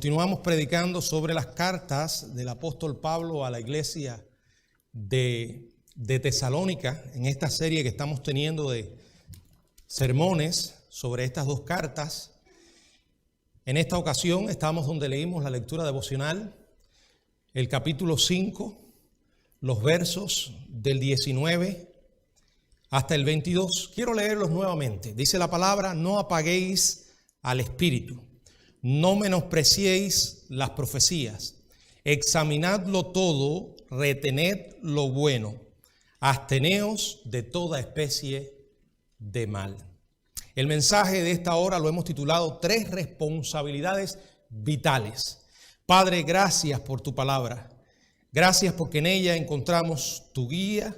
Continuamos predicando sobre las cartas del apóstol Pablo a la iglesia de Tesalónica, en esta serie que estamos teniendo de sermones sobre estas dos cartas. En esta ocasión estamos donde leímos la lectura devocional, el capítulo 5, los versos del 19 hasta el 22. Quiero leerlos nuevamente. Dice la palabra: no apaguéis al espíritu. No menospreciéis las profecías, examinadlo todo, retened lo bueno, absteneos de toda especie de mal. El mensaje de esta hora lo hemos titulado 3 responsabilidades vitales. Padre, gracias por tu palabra. Gracias porque en ella encontramos tu guía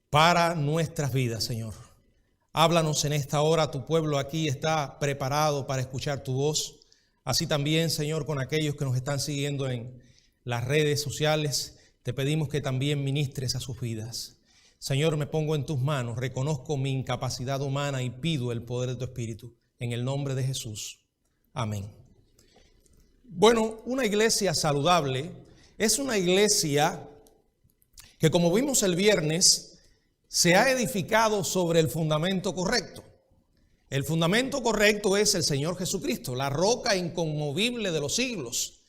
para nuestras vidas, Señor. Háblanos en esta hora, tu pueblo aquí está preparado para escuchar tu voz. Así también, Señor, con aquellos que nos están siguiendo en las redes sociales, te pedimos que también ministres a sus vidas. Señor, me pongo en tus manos, reconozco mi incapacidad humana y pido el poder de tu Espíritu. En el nombre de Jesús. Amén. Bueno, una iglesia saludable es una iglesia que, como vimos el viernes, se ha edificado sobre el fundamento correcto. El fundamento correcto es el Señor Jesucristo, la roca inconmovible de los siglos.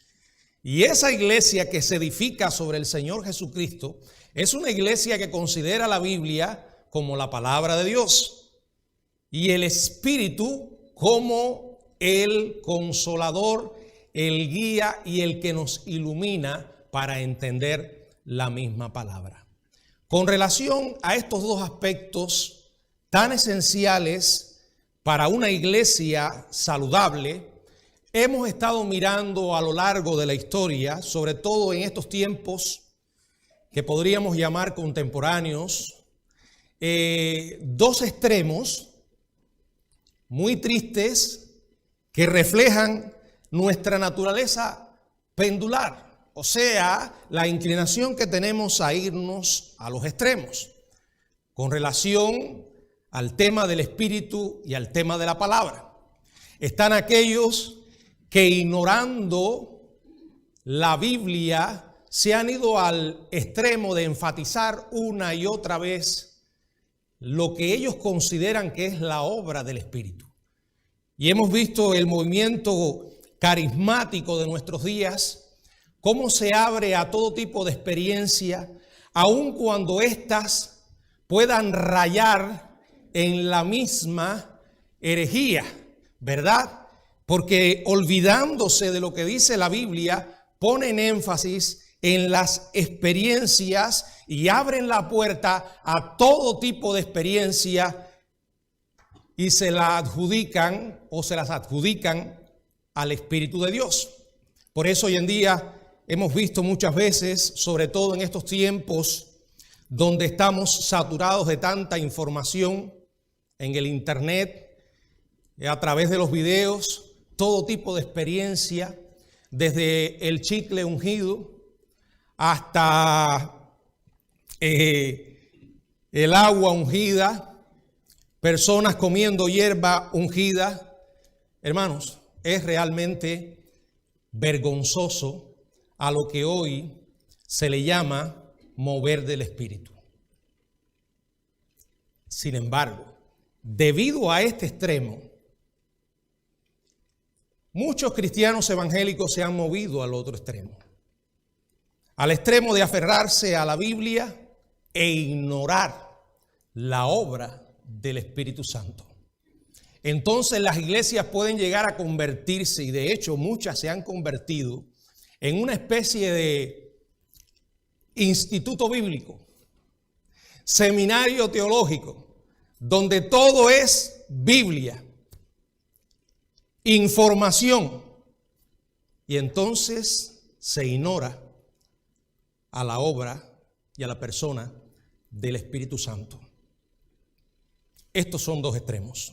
Y esa iglesia que se edifica sobre el Señor Jesucristo es una iglesia que considera la Biblia como la palabra de Dios y el Espíritu como el consolador, el guía y el que nos ilumina para entender la misma palabra. Con relación a estos dos aspectos tan esenciales para una iglesia saludable, hemos estado mirando a lo largo de la historia, sobre todo en estos tiempos que podríamos llamar contemporáneos, dos extremos muy tristes que reflejan nuestra naturaleza pendular. O sea, la inclinación que tenemos a irnos a los extremos con relación al tema del espíritu y al tema de la palabra. Están aquellos que, ignorando la Biblia, se han ido al extremo de enfatizar una y otra vez lo que ellos consideran que es la obra del Espíritu. Y hemos visto el movimiento carismático de nuestros días, cómo se abre a todo tipo de experiencia, aun cuando éstas puedan rayar en la misma herejía, ¿verdad? Porque olvidándose de lo que dice la Biblia, ponen énfasis en las experiencias y abren la puerta a todo tipo de experiencia y se la adjudican o se las adjudican al Espíritu de Dios. Por eso hoy en día hemos visto muchas veces, sobre todo en estos tiempos donde estamos saturados de tanta información en el internet, a través de los videos, todo tipo de experiencia, desde el chicle ungido hasta el agua ungida, personas comiendo hierba ungida. Hermanos, es realmente vergonzoso a lo que hoy se le llama mover del Espíritu. Sin embargo, debido a este extremo, muchos cristianos evangélicos se han movido al otro extremo, al extremo de aferrarse a la Biblia e ignorar la obra del Espíritu Santo. Entonces las iglesias pueden llegar a convertirse, y de hecho muchas se han convertido, en una especie de instituto bíblico, seminario teológico, donde todo es Biblia, información, y entonces se ignora a la obra y a la persona del Espíritu Santo. Estos son dos extremos.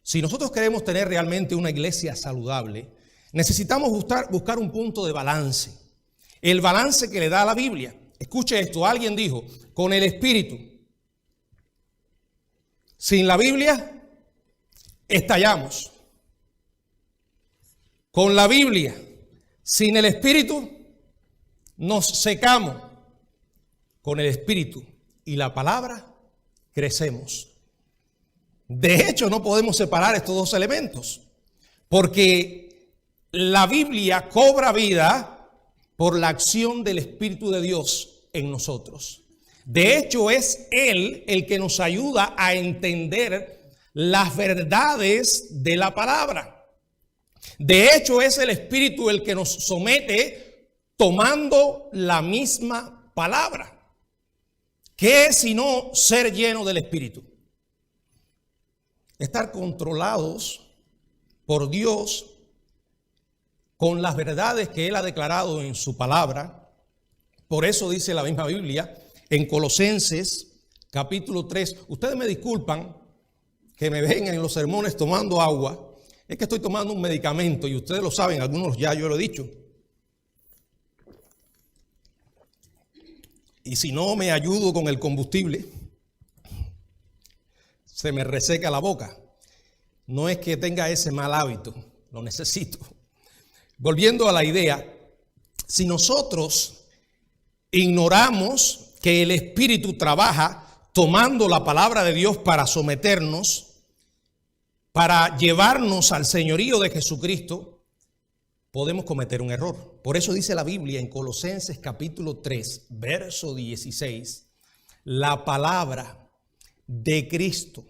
Si nosotros queremos tener realmente una iglesia saludable, necesitamos buscar un punto de balance. El balance que le da la Biblia. Escuche esto, alguien dijo, con el Espíritu. Sin la Biblia, estallamos. con la Biblia. Sin el Espíritu nos secamos. Con el Espíritu y la palabra crecemos. De hecho, no podemos separar estos dos elementos, porque la Biblia cobra vida por la acción del Espíritu de Dios en nosotros. De hecho, es Él el que nos ayuda a entender las verdades de la palabra. De hecho, es el Espíritu el que nos somete tomando la misma palabra. ¿Qué es sino ser lleno del Espíritu? Estar controlados por Dios con las verdades que Él ha declarado en su palabra. Por eso dice la misma Biblia en Colosenses capítulo 3. Ustedes me disculpan que me ven en los sermones tomando agua. Es que estoy tomando un medicamento y ustedes lo saben, algunos ya yo lo he dicho. Y si no me ayudo con el combustible, se me reseca la boca. No es que tenga ese mal hábito, lo necesito. Volviendo a la idea, si nosotros ignoramos que el Espíritu trabaja tomando la palabra de Dios para someternos, para llevarnos al señorío de Jesucristo, podemos cometer un error. Por eso dice la Biblia en Colosenses capítulo 3, verso 16, la palabra de Cristo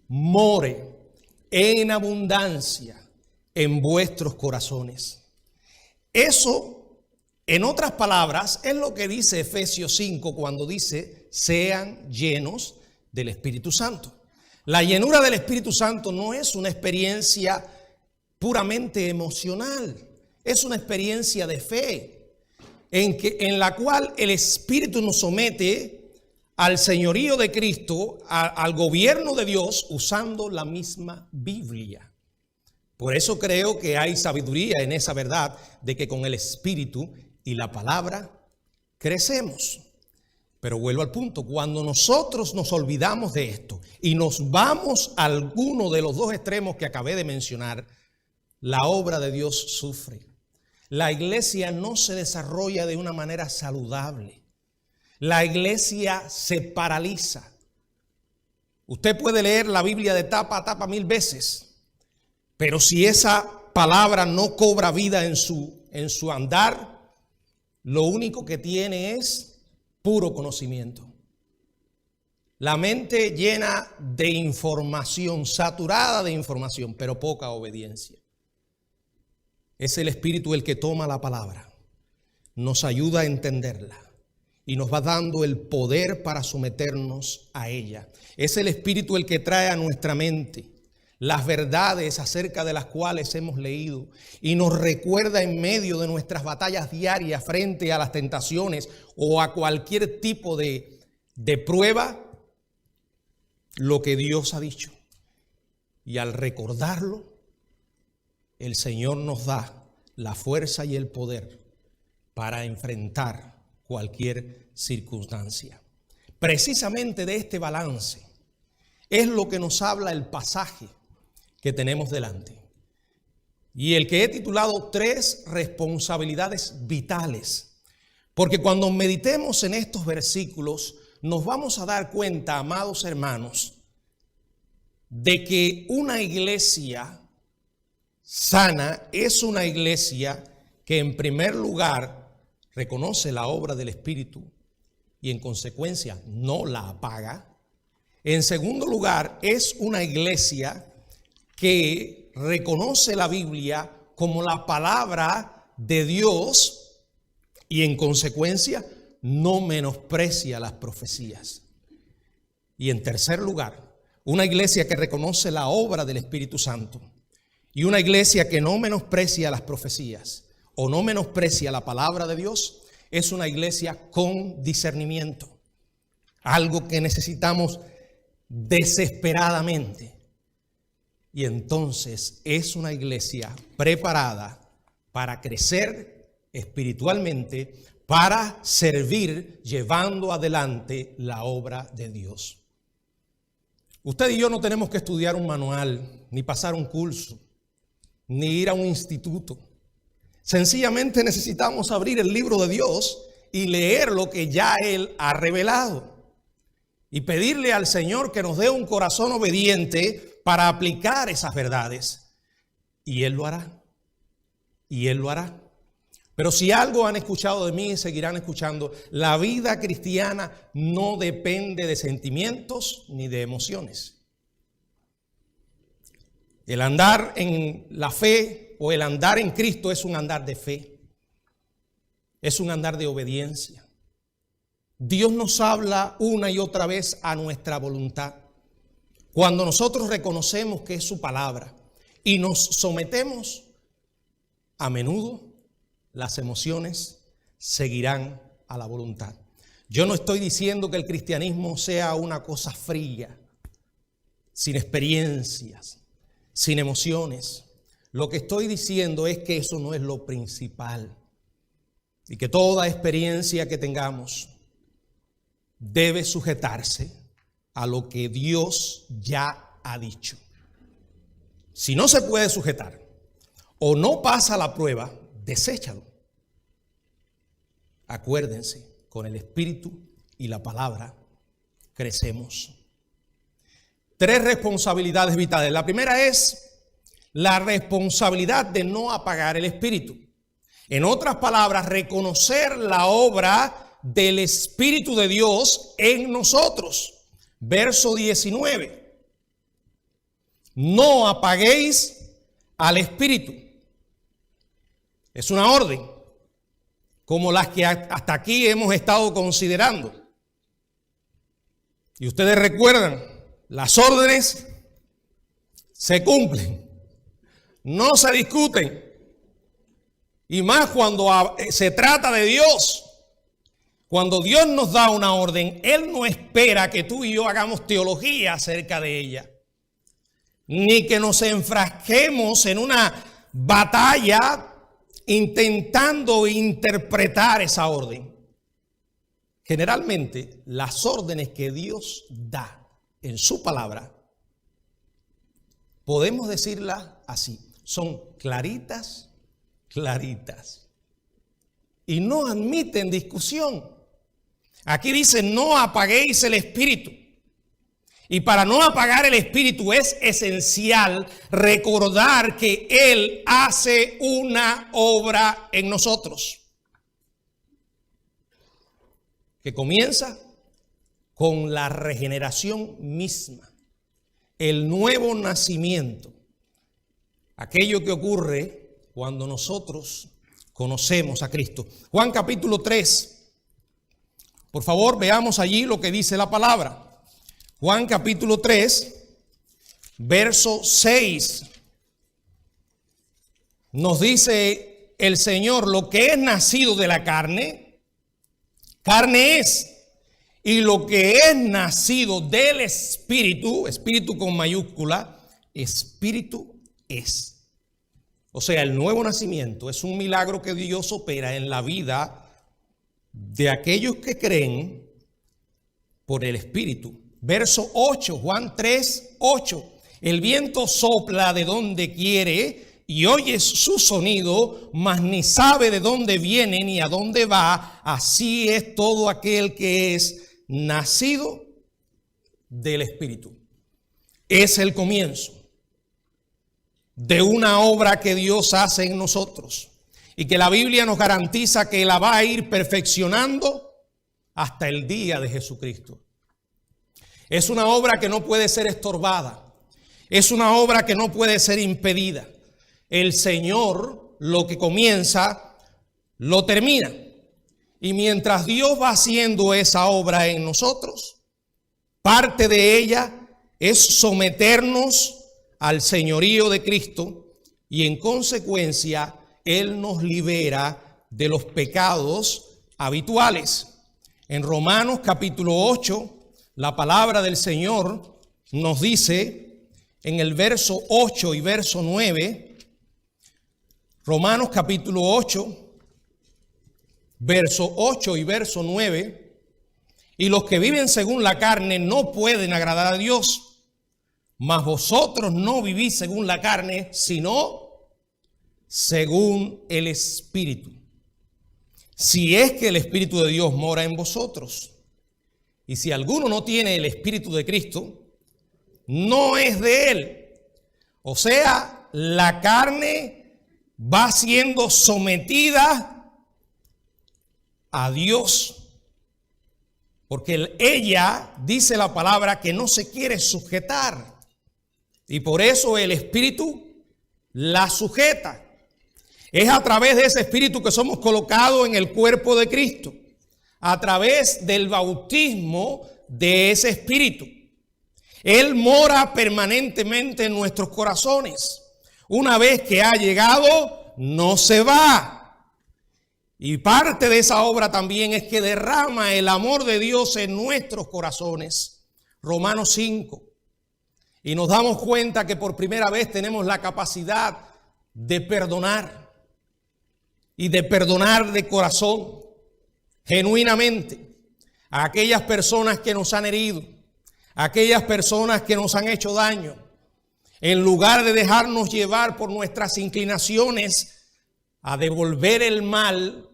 more en abundancia en vuestros corazones. Eso, en otras palabras, es lo que dice Efesios 5 cuando dice, sean llenos del Espíritu Santo. La llenura del Espíritu Santo no es una experiencia puramente emocional, es una experiencia de fe en la cual el Espíritu nos somete al señorío de Cristo, al gobierno de Dios, usando la misma Biblia. Por eso creo que hay sabiduría en esa verdad de que con el Espíritu y la palabra crecemos. Pero vuelvo al punto, cuando nosotros nos olvidamos de esto y nos vamos a alguno de los dos extremos que acabé de mencionar, la obra de Dios sufre. La iglesia no se desarrolla de una manera saludable. La iglesia se paraliza. Usted puede leer la Biblia de tapa a tapa 1000 veces, pero si esa palabra no cobra vida en su andar, lo único que tiene es puro conocimiento. La mente llena de información, saturada de información, pero poca obediencia. Es el Espíritu el que toma la palabra, nos ayuda a entenderla y nos va dando el poder para someternos a ella. Es el Espíritu el que trae a nuestra mente las verdades acerca de las cuales hemos leído y nos recuerda en medio de nuestras batallas diarias frente a las tentaciones o a cualquier tipo de prueba lo que Dios ha dicho. Y al recordarlo, el Señor nos da la fuerza y el poder para enfrentar cualquier circunstancia. Precisamente de este balance es lo que nos habla el pasaje que tenemos delante. Y el que he titulado 3 responsabilidades vitales. Porque cuando meditemos en estos versículos, nos vamos a dar cuenta, amados hermanos, de que una iglesia sana es una iglesia que en primer lugar reconoce la obra del Espíritu y en consecuencia no la apaga. En segundo lugar, es una iglesia que reconoce la Biblia como la palabra de Dios y en consecuencia no menosprecia las profecías. Y en tercer lugar, una iglesia que reconoce la obra del Espíritu Santo y una iglesia que no menosprecia las profecías o no menosprecia la palabra de Dios es una iglesia con discernimiento, algo que necesitamos desesperadamente. Y entonces es una iglesia preparada para crecer espiritualmente, para servir llevando adelante la obra de Dios. Usted y yo no tenemos que estudiar un manual ni pasar un curso. ni ir a un instituto. Sencillamente necesitamos abrir el libro de Dios y leer lo que ya Él ha revelado. Y pedirle al Señor que nos dé un corazón obediente para aplicar esas verdades. Y Él lo hará. Y Él lo hará. Pero si algo han escuchado de mí y seguirán escuchando, la vida cristiana no depende de sentimientos ni de emociones. El andar en la fe o el andar en Cristo es un andar de fe. Es un andar de obediencia. Dios nos habla una y otra vez a nuestra voluntad. Cuando nosotros reconocemos que es su palabra y nos sometemos, a menudo las emociones seguirán a la voluntad. Yo no estoy diciendo que el cristianismo sea una cosa fría, sin experiencias, sin emociones. Lo que estoy diciendo es que eso no es lo principal y que toda experiencia que tengamos debe sujetarse a lo que Dios ya ha dicho. Si no se puede sujetar o no pasa la prueba, deséchalo. Acuérdense, con el Espíritu y la palabra crecemos. 3 responsabilidades vitales. La primera es la responsabilidad de no apagar el Espíritu. En otras palabras, reconocer la obra del Espíritu de Dios en nosotros. Verso 19. No apaguéis al Espíritu. Es una orden, como las que hasta aquí hemos estado considerando. Y ustedes recuerdan, las órdenes se cumplen, no se discuten. Y más cuando se trata de Dios. Cuando Dios nos da una orden, Él no espera que tú y yo hagamos teología acerca de ella, ni que nos enfrasquemos en una batalla intentando interpretar esa orden. Generalmente, las órdenes que Dios da en su palabra, podemos decirlas así, son claritas, claritas, y no admiten discusión. Aquí dice, no apaguéis el Espíritu. Y para no apagar el Espíritu es esencial recordar que Él hace una obra en nosotros, que comienza con la regeneración misma, el nuevo nacimiento, aquello que ocurre cuando nosotros conocemos a Cristo. Juan capítulo 3, por favor veamos allí lo que dice la palabra. Juan capítulo 3, verso 6, nos dice el Señor, lo que es nacido de la carne, carne es. Y lo que es nacido del Espíritu, Espíritu con mayúscula, Espíritu es. O sea, el nuevo nacimiento es un milagro que Dios opera en la vida de aquellos que creen por el Espíritu. Verso 8, Juan 3, 8. El viento sopla de donde quiere y oyes su sonido, mas ni sabe de dónde viene ni a dónde va. Así es todo aquel que es nacido del Espíritu. Es el comienzo de una obra que Dios hace en nosotros y que la Biblia nos garantiza que la va a ir perfeccionando hasta el día de Jesucristo. Es una obra que no puede ser estorbada. Es una obra que no puede ser impedida. El Señor, lo que comienza, lo termina. Y mientras Dios va haciendo esa obra en nosotros, parte de ella es someternos al señorío de Cristo y en consecuencia Él nos libera de los pecados habituales. En Romanos capítulo 8, la palabra del Señor nos dice en el verso 8 y verso 9, Romanos capítulo 8, verso 8 y verso 9, y los que viven según la carne no pueden agradar a Dios, mas vosotros no vivís según la carne, sino según el Espíritu. Si es que el Espíritu de Dios mora en vosotros. Y si alguno no tiene el Espíritu de Cristo, no es de él. O sea, la carne va siendo sometida a Dios. Porque ella, dice la palabra, que no se quiere sujetar. Y por eso el Espíritu la sujeta. Es a través de ese Espíritu que somos colocados en el cuerpo de Cristo. A través del bautismo de ese Espíritu. Él mora permanentemente en nuestros corazones. Una vez que ha llegado, no se va. Y parte de esa obra también es que derrama el amor de Dios en nuestros corazones. Romanos 5. Y nos damos cuenta que por primera vez tenemos la capacidad de perdonar. Y de perdonar de corazón, genuinamente, a aquellas personas que nos han herido, a aquellas personas que nos han hecho daño. En lugar de dejarnos llevar por nuestras inclinaciones a devolver el mal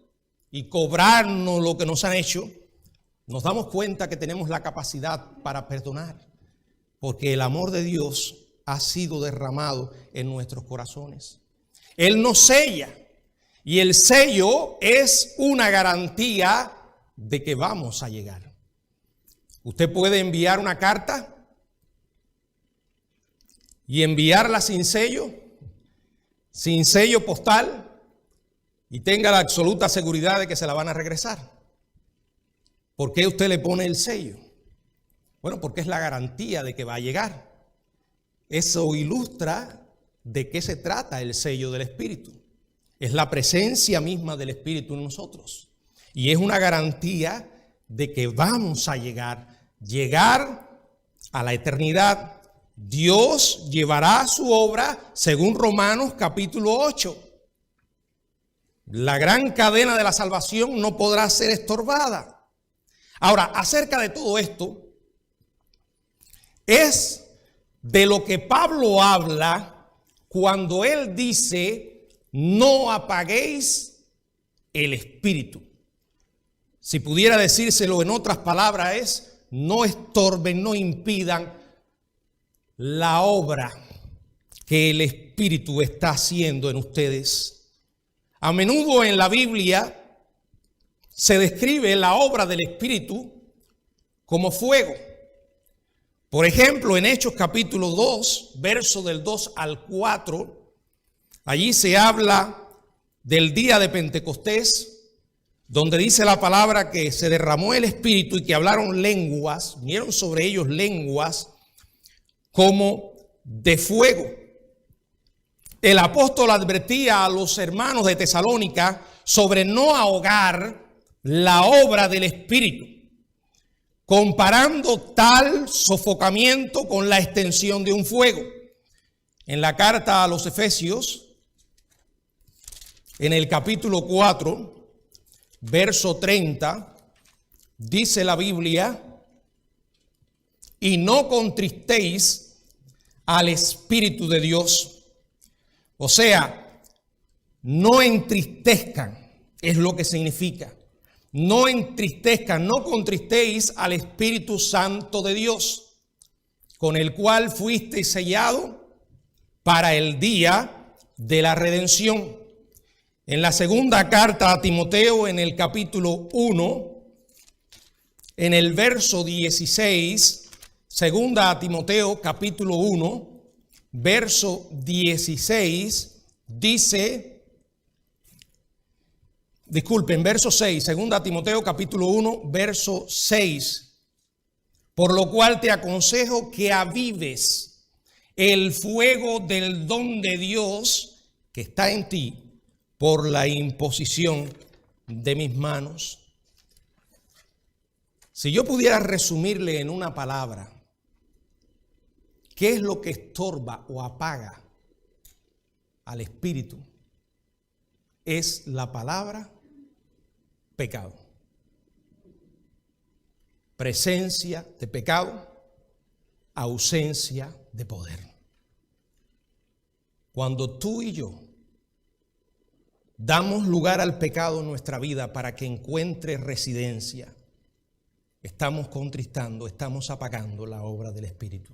y cobrarnos lo que nos han hecho, nos damos cuenta que tenemos la capacidad para perdonar, porque el amor de Dios ha sido derramado en nuestros corazones. Él nos sella. Y el sello es una garantía de que vamos a llegar. Usted puede enviar una carta y enviarla sin sello postal, y tenga la absoluta seguridad de que se la van a regresar. ¿Por qué usted le pone el sello? Bueno, porque es la garantía de que va a llegar. Eso ilustra de qué se trata el sello del Espíritu. Es la presencia misma del Espíritu en nosotros. Y es una garantía de que vamos a llegar a la eternidad. Dios llevará su obra según Romanos capítulo 8. La gran cadena de la salvación no podrá ser estorbada. Ahora, acerca de todo esto, es de lo que Pablo habla cuando él dice: no apaguéis el espíritu. Si pudiera decírselo en otras palabras es: no estorben, no impidan la obra que el Espíritu está haciendo en ustedes. A menudo en la Biblia se describe la obra del Espíritu como fuego. Por ejemplo, en Hechos capítulo 2, verso del 2 al 4, allí se habla del día de Pentecostés, donde dice la palabra que se derramó el Espíritu y que hablaron lenguas, vinieron sobre ellos lenguas como de fuego. El apóstol advertía a los hermanos de Tesalónica sobre no ahogar la obra del Espíritu, comparando tal sofocamiento con la extensión de un fuego. En la carta a los Efesios, en el capítulo 4, verso 30, dice la Biblia: y no contristéis al Espíritu de Dios. O sea, no entristezcan, es lo que significa. No entristezcan, no contristéis al Espíritu Santo de Dios, con el cual fuisteis sellado para el día de la redención. En la segunda carta a Timoteo, en el capítulo 1, en el verso 16, segunda a Timoteo, capítulo 1, verso 16, dice... Disculpen, verso 6, segunda Timoteo capítulo 1, verso 6. Por lo cual te aconsejo que avives el fuego del don de Dios que está en ti por la imposición de mis manos. Si yo pudiera resumirle en una palabra, ¿qué es lo que estorba o apaga al espíritu? Es la palabra pecado. Presencia de pecado, ausencia de poder. Cuando tú y yo damos lugar al pecado en nuestra vida para que encuentre residencia, estamos contristando, estamos apagando la obra del Espíritu.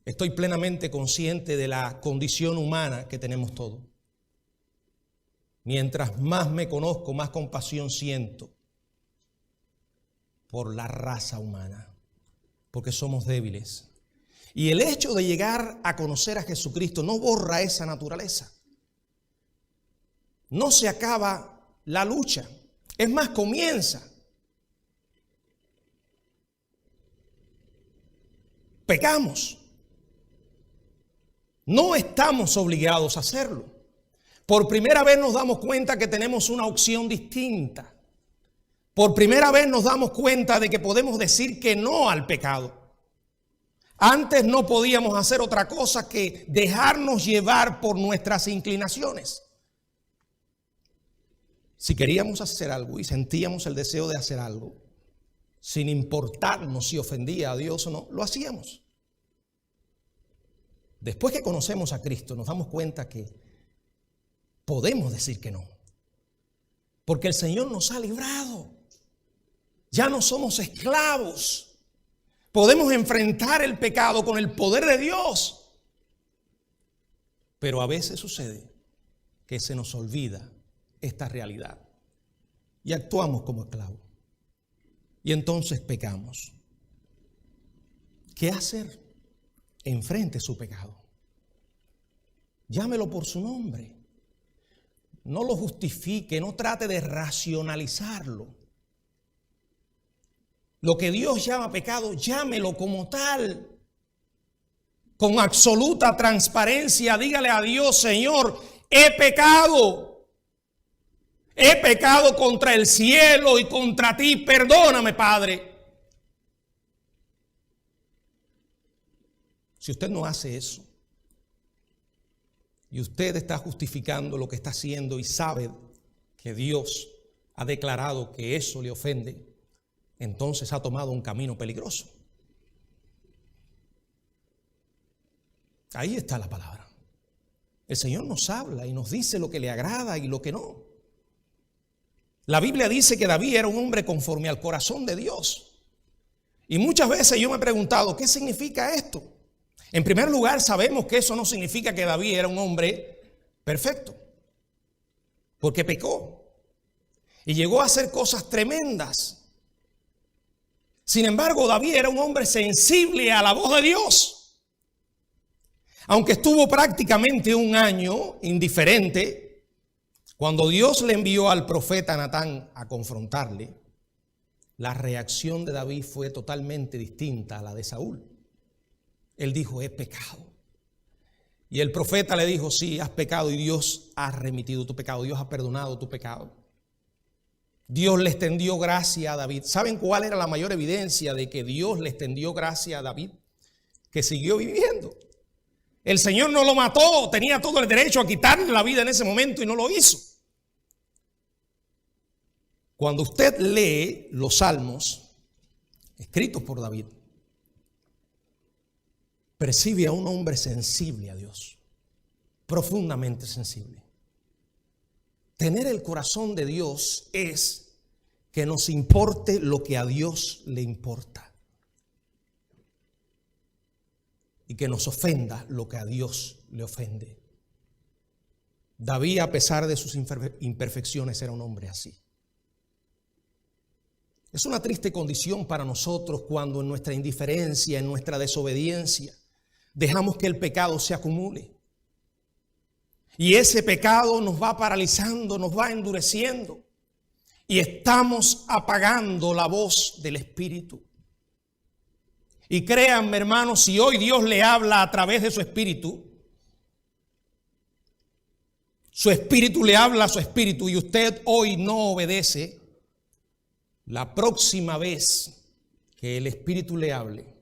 Estoy plenamente consciente de la condición humana que tenemos todos. Mientras más me conozco, más compasión siento por la raza humana, porque somos débiles. Y el hecho de llegar a conocer a Jesucristo no borra esa naturaleza. No se acaba la lucha, es más, comienza. Pecamos. No estamos obligados a hacerlo. Por primera vez nos damos cuenta que tenemos una opción distinta. Por primera vez nos damos cuenta de que podemos decir que no al pecado. Antes no podíamos hacer otra cosa que dejarnos llevar por nuestras inclinaciones. Si queríamos hacer algo y sentíamos el deseo de hacer algo, sin importarnos si ofendía a Dios o no, lo hacíamos. Después que conocemos a Cristo, nos damos cuenta que podemos decir que no. Porque el Señor nos ha librado. Ya no somos esclavos. Podemos enfrentar el pecado con el poder de Dios. Pero a veces sucede que se nos olvida esta realidad y actuamos como esclavos. Y entonces pecamos. ¿Qué hacer? Enfrente su pecado. Llámelo por su nombre. No lo justifique, no trate de racionalizarlo. Lo que Dios llama pecado, llámelo como tal. Con absoluta transparencia, dígale a Dios: Señor, he pecado. He pecado contra el cielo y contra ti. Perdóname, Padre. Si usted no hace eso, y usted está justificando lo que está haciendo y sabe que Dios ha declarado que eso le ofende, entonces ha tomado un camino peligroso. Ahí está la palabra. El Señor nos habla y nos dice lo que le agrada y lo que no. La Biblia dice que David era un hombre conforme al corazón de Dios. Y muchas veces yo me he preguntado, ¿qué significa esto? En primer lugar, sabemos que eso no significa que David era un hombre perfecto, porque pecó y llegó a hacer cosas tremendas. Sin embargo, David era un hombre sensible a la voz de Dios. Aunque estuvo prácticamente un año indiferente, cuando Dios le envió al profeta Natán a confrontarle, la reacción de David fue totalmente distinta a la de Saúl. Él dijo: he pecado. Y el profeta le dijo: sí, has pecado y Dios ha remitido tu pecado. Dios ha perdonado tu pecado. Dios le extendió gracia a David. ¿Saben cuál era la mayor evidencia de que Dios le extendió gracia a David? Que siguió viviendo. El Señor no lo mató, tenía todo el derecho a quitarle la vida en ese momento y no lo hizo. Cuando usted lee los salmos escritos por David, percibe a un hombre sensible a Dios, profundamente sensible. Tener el corazón de Dios es que nos importe lo que a Dios le importa y que nos ofenda lo que a Dios le ofende. David, a pesar de sus imperfecciones, era un hombre así. Es una triste condición para nosotros cuando en nuestra indiferencia, en nuestra desobediencia, dejamos que el pecado se acumule. Y ese pecado nos va paralizando, nos va endureciendo. Y estamos apagando la voz del Espíritu. Y créanme, hermanos, si hoy Dios le habla a través de su Espíritu le habla a su espíritu y usted hoy no obedece, la próxima vez que el Espíritu le hable,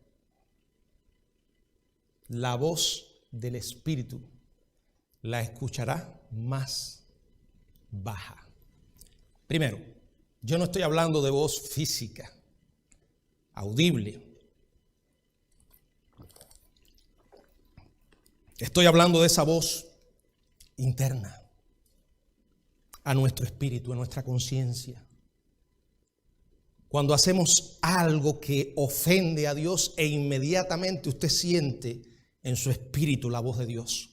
la voz del Espíritu la escuchará más baja. Primero, yo no estoy hablando de voz física, audible. Estoy hablando de esa voz interna, a nuestro espíritu, a nuestra conciencia. Cuando hacemos algo que ofende a Dios e inmediatamente usted siente en su espíritu la voz de Dios.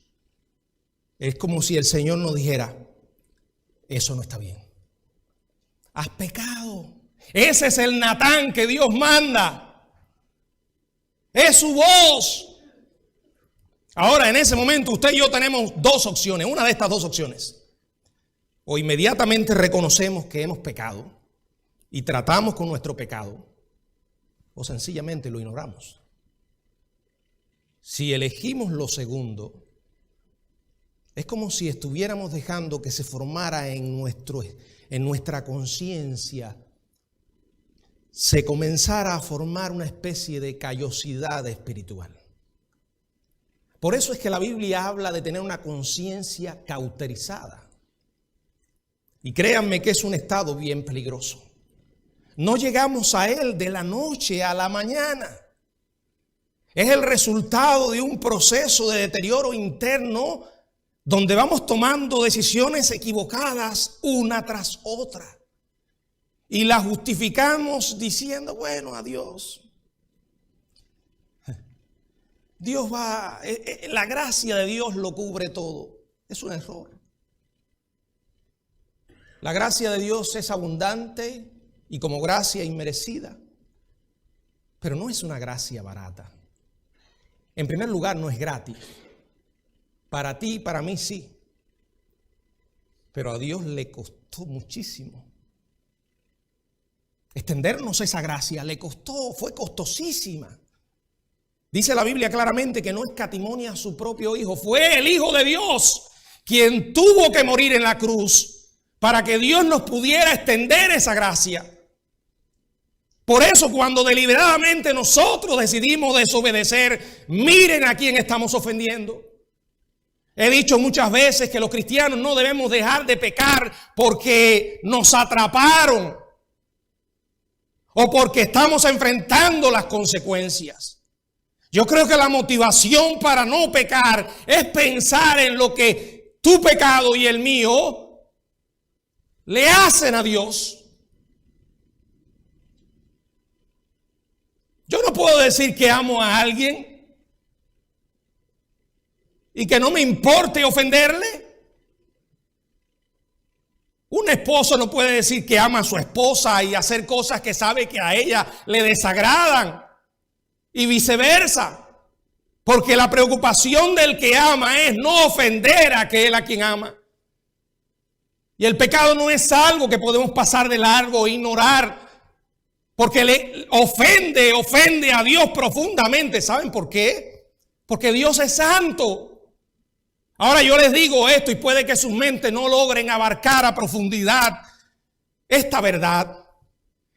Es como si el Señor nos dijera, eso no está bien. Has pecado. Ese es el Natán que Dios manda. Es su voz. Ahora, en ese momento, usted y yo tenemos dos opciones. Una de estas dos opciones. O inmediatamente reconocemos que hemos pecado y tratamos con nuestro pecado. O sencillamente lo ignoramos. Si elegimos lo segundo, es como si estuviéramos dejando que se formara en nuestra conciencia, se comenzara a formar una especie de callosidad espiritual. Por eso es que la Biblia habla de tener una conciencia cauterizada. Y créanme que es un estado bien peligroso. No llegamos a él de la noche a la mañana. Es el resultado de un proceso de deterioro interno donde vamos tomando decisiones equivocadas una tras otra. Y las justificamos diciendo, bueno, adiós. Dios va, la gracia de Dios lo cubre todo. Es un error. La gracia de Dios es abundante y como gracia inmerecida. Pero no es una gracia barata. En primer lugar, no es gratis. Para ti y para mí sí. Pero a Dios le costó muchísimo. Extendernos esa gracia le costó, fue costosísima. Dice la Biblia claramente que no escatimó a su propio Hijo. Fue el Hijo de Dios quien tuvo que morir en la cruz para que Dios nos pudiera extender esa gracia. Por eso cuando deliberadamente nosotros decidimos desobedecer, miren a quién estamos ofendiendo. He dicho muchas veces que los cristianos no debemos dejar de pecar porque nos atraparon o porque estamos enfrentando las consecuencias. Yo creo que la motivación para no pecar es pensar en lo que tu pecado y el mío le hacen a Dios. Yo no puedo decir que amo a alguien y que no me importe ofenderle. Un esposo no puede decir que ama a su esposa y hacer cosas que sabe que a ella le desagradan y viceversa. Porque la preocupación del que ama es no ofender a aquel a quien ama. Y el pecado no es algo que podemos pasar de largo e ignorar. Porque le ofende a Dios profundamente. ¿Saben por qué? Porque Dios es santo. Ahora yo les digo esto y puede que sus mentes no logren abarcar a profundidad esta verdad.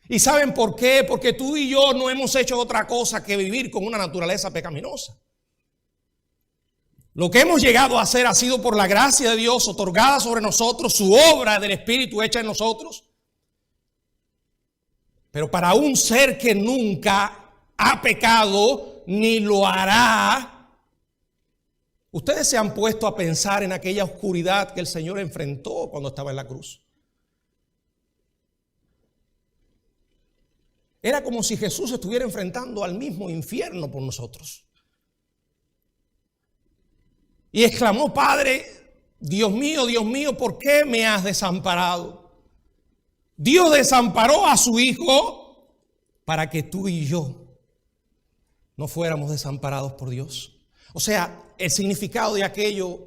¿Y saben por qué? Porque tú y yo no hemos hecho otra cosa que vivir con una naturaleza pecaminosa. Lo que hemos llegado a hacer ha sido por la gracia de Dios otorgada sobre nosotros, su obra del Espíritu hecha en nosotros. Pero para un ser que nunca ha pecado ni lo hará, ustedes se han puesto a pensar en aquella oscuridad que el Señor enfrentó cuando estaba en la cruz. Era como si Jesús estuviera enfrentando al mismo infierno por nosotros. Y exclamó, Padre, Dios mío, ¿por qué me has desamparado? Dios desamparó a su Hijo para que tú y yo no fuéramos desamparados por Dios. O sea, el significado de aquello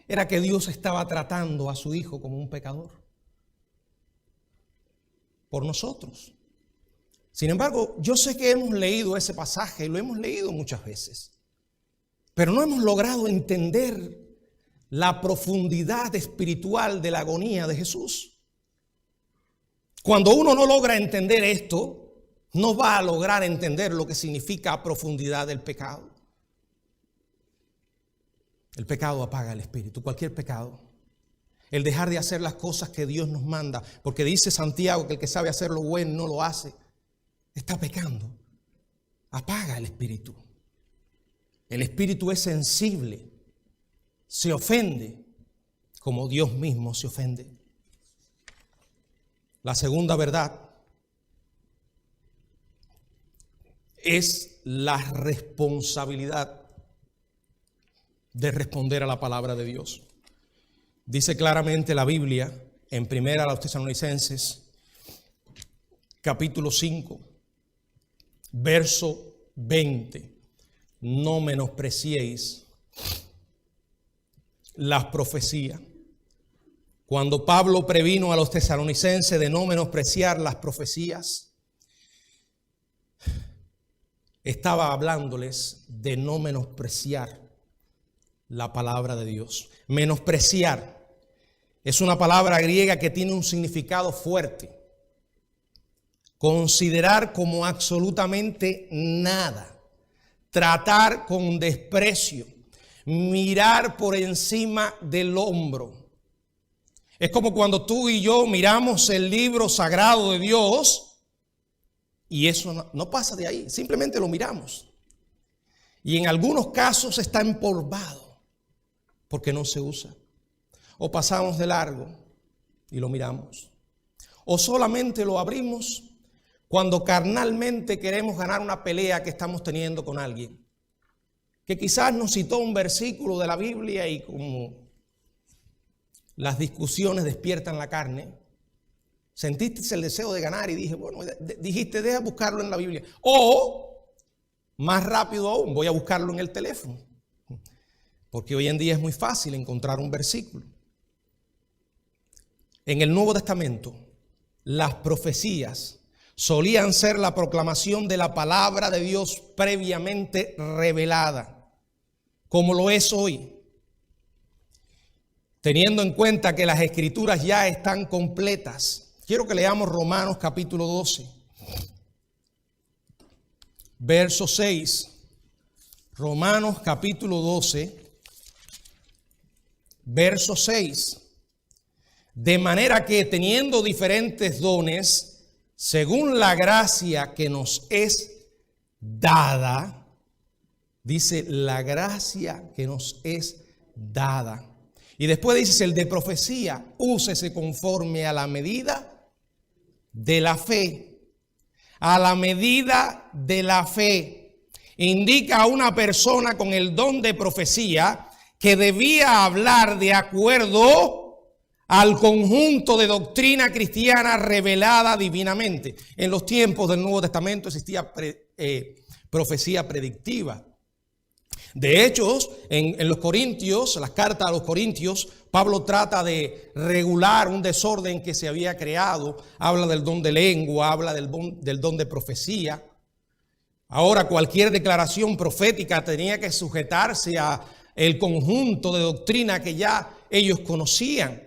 era que Dios estaba tratando a su Hijo como un pecador por nosotros. Sin embargo, yo sé que hemos leído ese pasaje y lo hemos leído muchas veces, pero no hemos logrado entender la profundidad espiritual de la agonía de Jesús. Cuando uno no logra entender esto, no va a lograr entender lo que significa profundidad del pecado. El pecado apaga el espíritu, cualquier pecado. El dejar de hacer las cosas que Dios nos manda, porque dice Santiago que el que sabe hacer lo bueno no lo hace, está pecando. Apaga el espíritu. El espíritu es sensible, se ofende como Dios mismo se ofende. La segunda verdad es la responsabilidad de responder a la palabra de Dios. Dice claramente la Biblia en 1 Tesalonicenses, capítulo 5, verso 20. No menospreciéis las profecías. Cuando Pablo previno a los tesalonicenses de no menospreciar las profecías, estaba hablándoles de no menospreciar la palabra de Dios. Menospreciar es una palabra griega que tiene un significado fuerte. Considerar como absolutamente nada. Tratar con desprecio. Mirar por encima del hombro. Es como cuando tú y yo miramos el libro sagrado de Dios y eso no pasa de ahí, simplemente lo miramos. Y en algunos casos está empolvado porque no se usa. O pasamos de largo y lo miramos. O solamente lo abrimos cuando carnalmente queremos ganar una pelea que estamos teniendo con alguien. Que quizás nos citó un versículo de la Biblia y como las discusiones despiertan la carne, sentiste el deseo de ganar y dijiste, deja buscarlo en la Biblia. O, más rápido aún, voy a buscarlo en el teléfono. Porque hoy en día es muy fácil encontrar un versículo. En el Nuevo Testamento, las profecías solían ser la proclamación de la palabra de Dios previamente revelada, como lo es hoy. Teniendo en cuenta que las escrituras ya están completas, quiero que leamos Romanos capítulo 12, verso 6. Romanos capítulo 12, verso 6. De manera que teniendo diferentes dones, según la gracia que nos es dada, dice la gracia que nos es dada. Y después dice el de profecía, úsese conforme a la medida de la fe. A la medida de la fe. Indica a una persona con el don de profecía que debía hablar de acuerdo al conjunto de doctrina cristiana revelada divinamente. En los tiempos del Nuevo Testamento existía profecía predictiva. De hecho, en los Corintios, las cartas a los Corintios, Pablo trata de regular un desorden que se había creado. Habla del don de lengua, habla del don de profecía. Ahora, cualquier declaración profética tenía que sujetarse a el conjunto de doctrina que ya ellos conocían.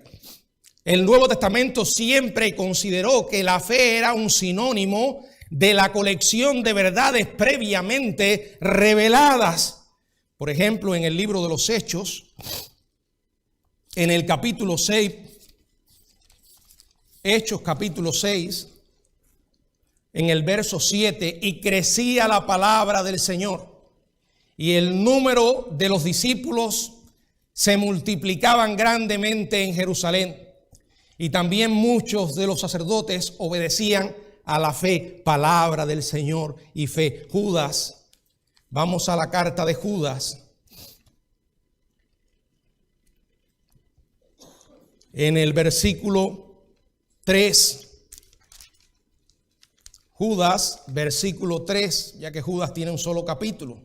El Nuevo Testamento siempre consideró que la fe era un sinónimo de la colección de verdades previamente reveladas. Por ejemplo, en el libro de los Hechos, en el capítulo 6, Hechos capítulo 6, en el verso 7, y crecía la palabra del Señor, y el número de los discípulos se multiplicaban grandemente en Jerusalén, y también muchos de los sacerdotes obedecían a la fe, palabra del Señor y fe. Judas. Vamos a la carta de Judas. En el versículo 3. Judas, versículo 3, ya que Judas tiene un solo capítulo.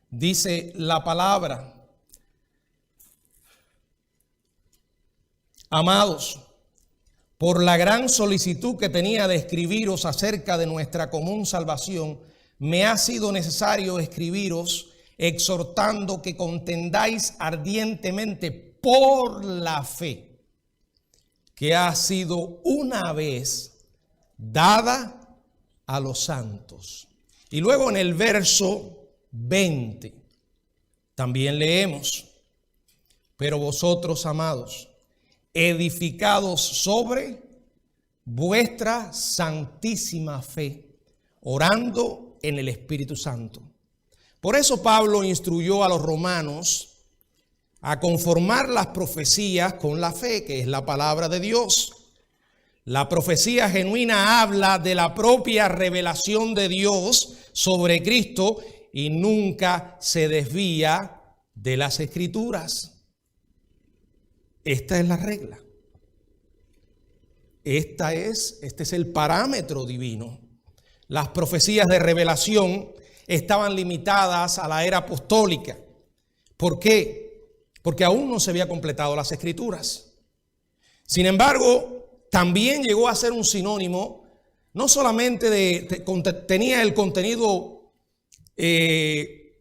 Dice la palabra: Amados, por la gran solicitud que tenía de escribiros acerca de nuestra común salvación, me ha sido necesario escribiros exhortando que contendáis ardientemente por la fe que ha sido una vez dada a los santos. Y luego en el verso 20 también leemos: pero vosotros, amados, edificados sobre vuestra santísima fe, orando en el Espíritu Santo. Por eso Pablo instruyó a los romanos a conformar las profecías con la fe, que es la palabra de Dios. La profecía genuina habla de la propia revelación de Dios sobre Cristo y nunca se desvía de las Escrituras. Esta es la regla. Este es el parámetro divino. Las profecías de revelación estaban limitadas a la era apostólica. ¿Por qué? Porque aún no se había completado las Escrituras. Sin embargo, también llegó a ser un sinónimo, no solamente tenía el contenido de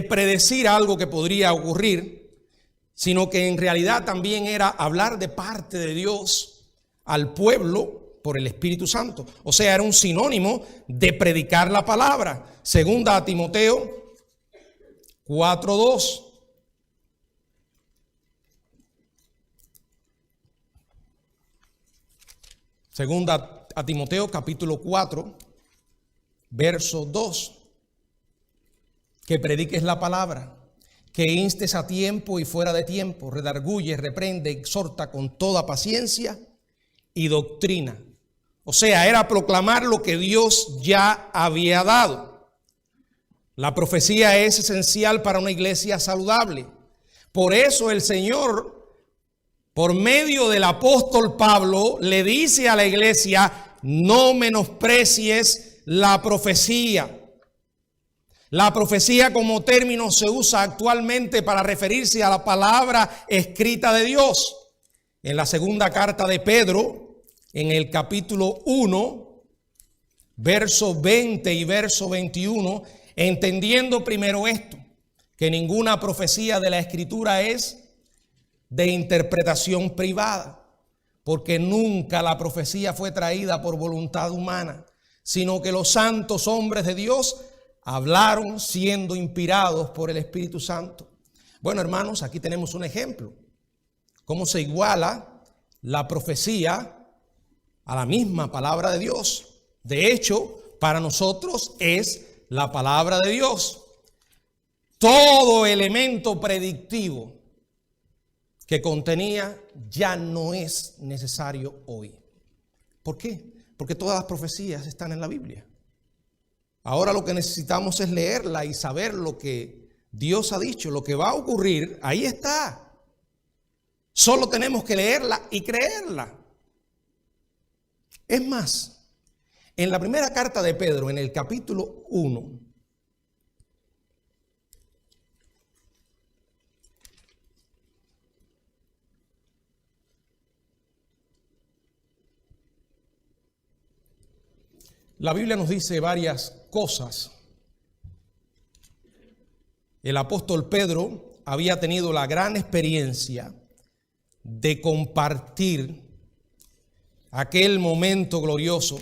predecir algo que podría ocurrir, sino que en realidad también era hablar de parte de Dios al pueblo por el Espíritu Santo. O sea, era un sinónimo de predicar la palabra. Segunda a Timoteo 4:2. Segunda a Timoteo capítulo 4, verso 2. Que prediques la palabra, que instes a tiempo y fuera de tiempo, redarguye, reprende, exhorta con toda paciencia y doctrina. O sea, era proclamar lo que Dios ya había dado. La profecía es esencial para una iglesia saludable. Por eso el Señor, por medio del apóstol Pablo, le dice a la iglesia: no menosprecies la profecía. La profecía como término se usa actualmente para referirse a la palabra escrita de Dios. En la segunda carta de Pedro, en el capítulo 1, verso 20 y verso 21, entendiendo primero esto, que ninguna profecía de la Escritura es de interpretación privada, porque nunca la profecía fue traída por voluntad humana, sino que los santos hombres de Dios hablaron siendo inspirados por el Espíritu Santo. Bueno, hermanos, aquí tenemos un ejemplo. Cómo se iguala la profecía a la misma palabra de Dios. De hecho, para nosotros es la palabra de Dios. Todo elemento predictivo que contenía ya no es necesario hoy. ¿Por qué? Porque todas las profecías están en la Biblia. Ahora lo que necesitamos es leerla y saber lo que Dios ha dicho, lo que va a ocurrir. Ahí está. Solo tenemos que leerla y creerla. Es más, en la primera carta de Pedro, en el capítulo 1, la Biblia nos dice varias cosas. El apóstol Pedro había tenido la gran experiencia de compartir aquel momento glorioso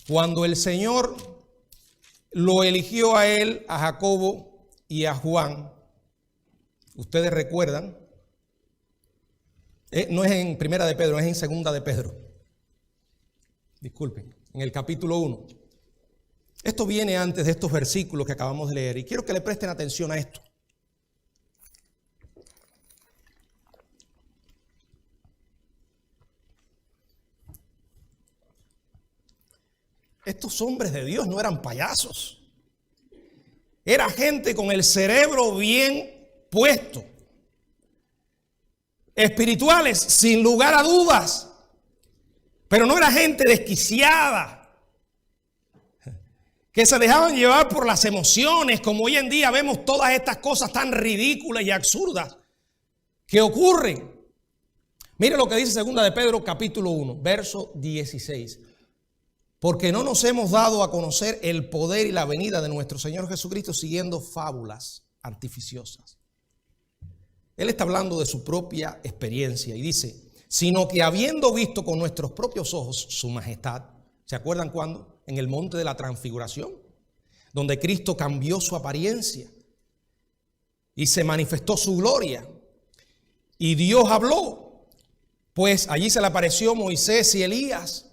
cuando el Señor lo eligió a él, a Jacobo y a Juan. Ustedes recuerdan, no es en primera de Pedro, es en segunda de Pedro. Disculpen. En el capítulo 1. Esto viene antes de estos versículos que acabamos de leer y quiero que le presten atención a esto. Estos hombres de Dios no eran payasos. Era gente con el cerebro bien puesto. Espirituales, sin lugar a dudas. Pero no era gente desquiciada, que se dejaban llevar por las emociones, como hoy en día vemos todas estas cosas tan ridículas y absurdas que ocurren. Mire lo que dice segunda de Pedro capítulo 1, verso 16. Porque no nos hemos dado a conocer el poder y la venida de nuestro Señor Jesucristo siguiendo fábulas artificiosas. Él está hablando de su propia experiencia y dice: sino que habiendo visto con nuestros propios ojos su majestad. ¿Se acuerdan cuándo? En el monte de la transfiguración, donde Cristo cambió su apariencia y se manifestó su gloria. Y Dios habló, pues allí se le apareció Moisés y Elías.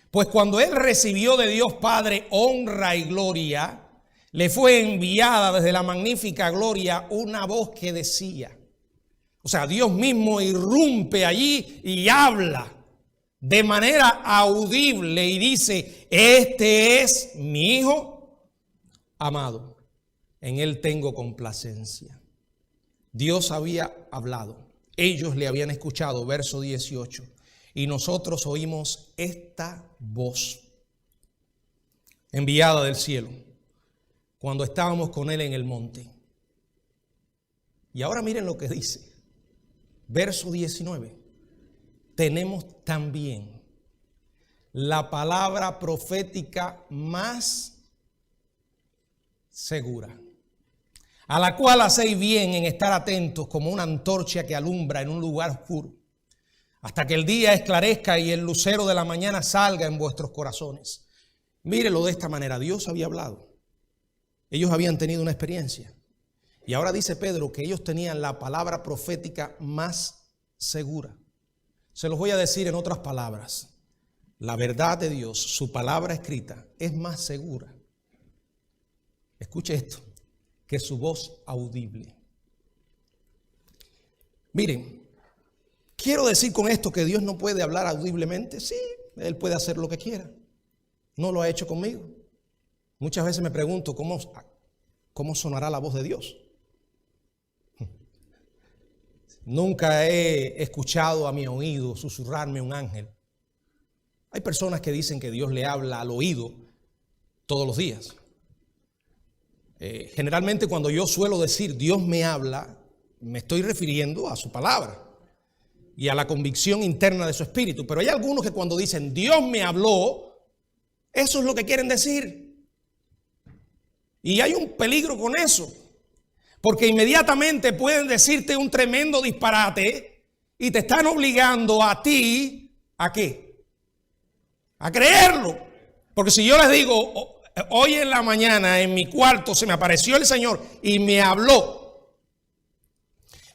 Pues cuando él recibió de Dios Padre honra y gloria, le fue enviada desde la magnífica gloria una voz que decía, o sea, Dios mismo irrumpe allí y habla de manera audible y dice, este es mi Hijo amado, en él tengo complacencia. Dios había hablado, ellos le habían escuchado, verso 18, y nosotros oímos esta voz enviada del cielo cuando estábamos con él en el monte. Y ahora miren lo que dice, verso 19. Tenemos también la palabra profética más segura, a la cual hacéis bien en estar atentos como una antorcha que alumbra en un lugar oscuro, hasta que el día esclarezca y el lucero de la mañana salga en vuestros corazones. Mírelo de esta manera, Dios había hablado, ellos habían tenido una experiencia, y ahora dice Pedro que ellos tenían la palabra profética más segura. Se los voy a decir en otras palabras. La verdad de Dios, su palabra escrita, es más segura. Escuche esto, que su voz audible. Miren, quiero decir con esto que Dios no puede hablar audiblemente. Sí, Él puede hacer lo que quiera. No lo ha hecho conmigo. Muchas veces me pregunto cómo sonará la voz de Dios. Nunca he escuchado a mi oído susurrarme un ángel. Hay personas que dicen que Dios le habla al oído todos los días. Generalmente cuando yo suelo decir Dios me habla, me estoy refiriendo a su palabra y a la convicción interna de su espíritu. Pero hay algunos que cuando dicen Dios me habló, eso es lo que quieren decir. Y hay un peligro con eso. Porque inmediatamente pueden decirte un tremendo disparate y te están obligando a ti, ¿a qué? A creerlo. Porque si yo les digo, hoy en la mañana en mi cuarto se me apareció el Señor y me habló,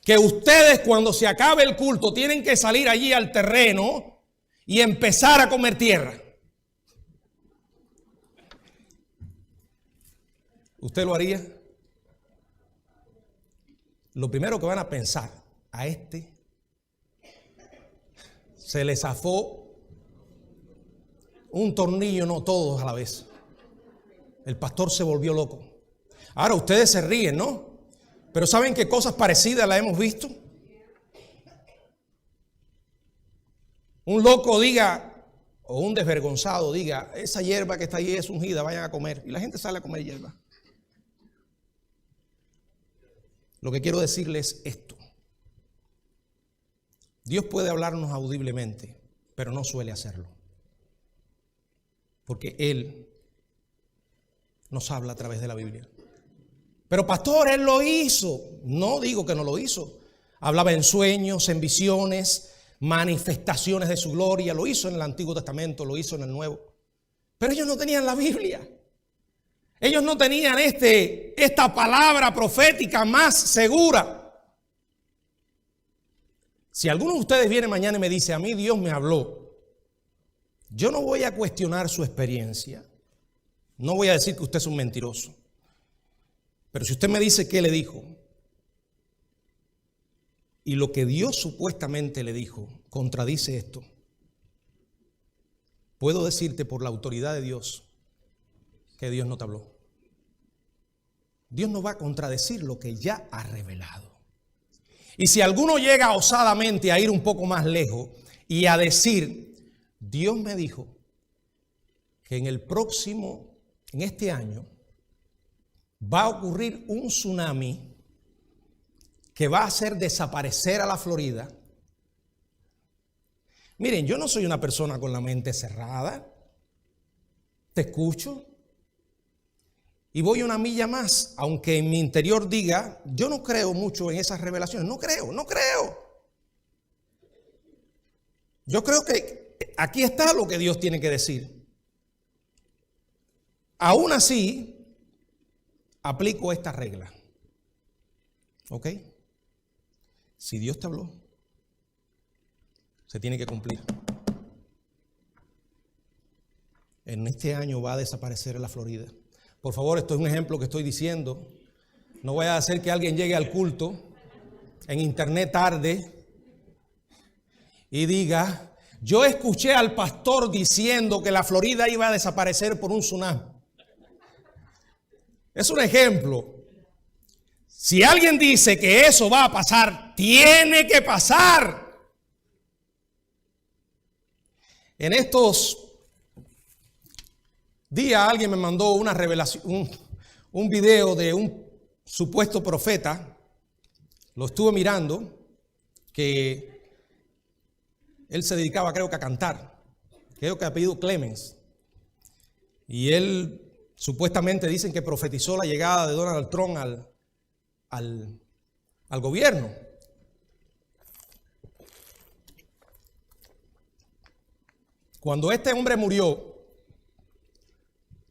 que ustedes cuando se acabe el culto tienen que salir allí al terreno y empezar a comer tierra. ¿Usted lo haría? Lo primero que van a pensar, a este se le zafó un tornillo, no todos a la vez. El pastor se volvió loco. Ahora ustedes se ríen, ¿no? Pero ¿saben qué cosas parecidas las hemos visto? Un loco diga, o un desvergonzado diga, esa hierba que está ahí es ungida, vayan a comer. Y la gente sale a comer hierba. Lo que quiero decirles es esto. Dios puede hablarnos audiblemente, pero no suele hacerlo. Porque Él nos habla a través de la Biblia. Pero pastor, Él lo hizo. No digo que no lo hizo. Hablaba en sueños, en visiones, manifestaciones de su gloria. Lo hizo en el Antiguo Testamento, lo hizo en el Nuevo. Pero ellos no tenían la Biblia. Ellos no tenían esta palabra profética más segura. Si alguno de ustedes viene mañana y me dice, a mí Dios me habló, yo no voy a cuestionar su experiencia. No voy a decir que usted es un mentiroso. Pero si usted me dice qué le dijo, y lo que Dios supuestamente le dijo contradice esto, puedo decirte por la autoridad de Dios que Dios no te habló. Dios no va a contradecir lo que ya ha revelado. Y si alguno llega osadamente a ir un poco más lejos y a decir, Dios me dijo que en este año, va a ocurrir un tsunami que va a hacer desaparecer a la Florida. Miren, yo no soy una persona con la mente cerrada. Te escucho y voy una milla más, aunque en mi interior diga, yo no creo mucho en esas revelaciones. No creo. Yo creo que aquí está lo que Dios tiene que decir. Aún así, aplico esta regla. ¿Ok? Si Dios te habló, se tiene que cumplir. En este año va a desaparecer en la Florida. Por favor, esto es un ejemplo que estoy diciendo. No voy a hacer que alguien llegue al culto en internet tarde y diga: yo escuché al pastor diciendo que la Florida iba a desaparecer por un tsunami. Es un ejemplo. Si alguien dice que eso va a pasar, tiene que pasar. En estos días alguien me mandó una revelación, un video de un supuesto profeta. Lo estuve mirando, que él se dedicaba, creo que a cantar. Creo que apellido Clemens. Y él supuestamente dicen que profetizó la llegada de Donald Trump al gobierno. Cuando este hombre murió,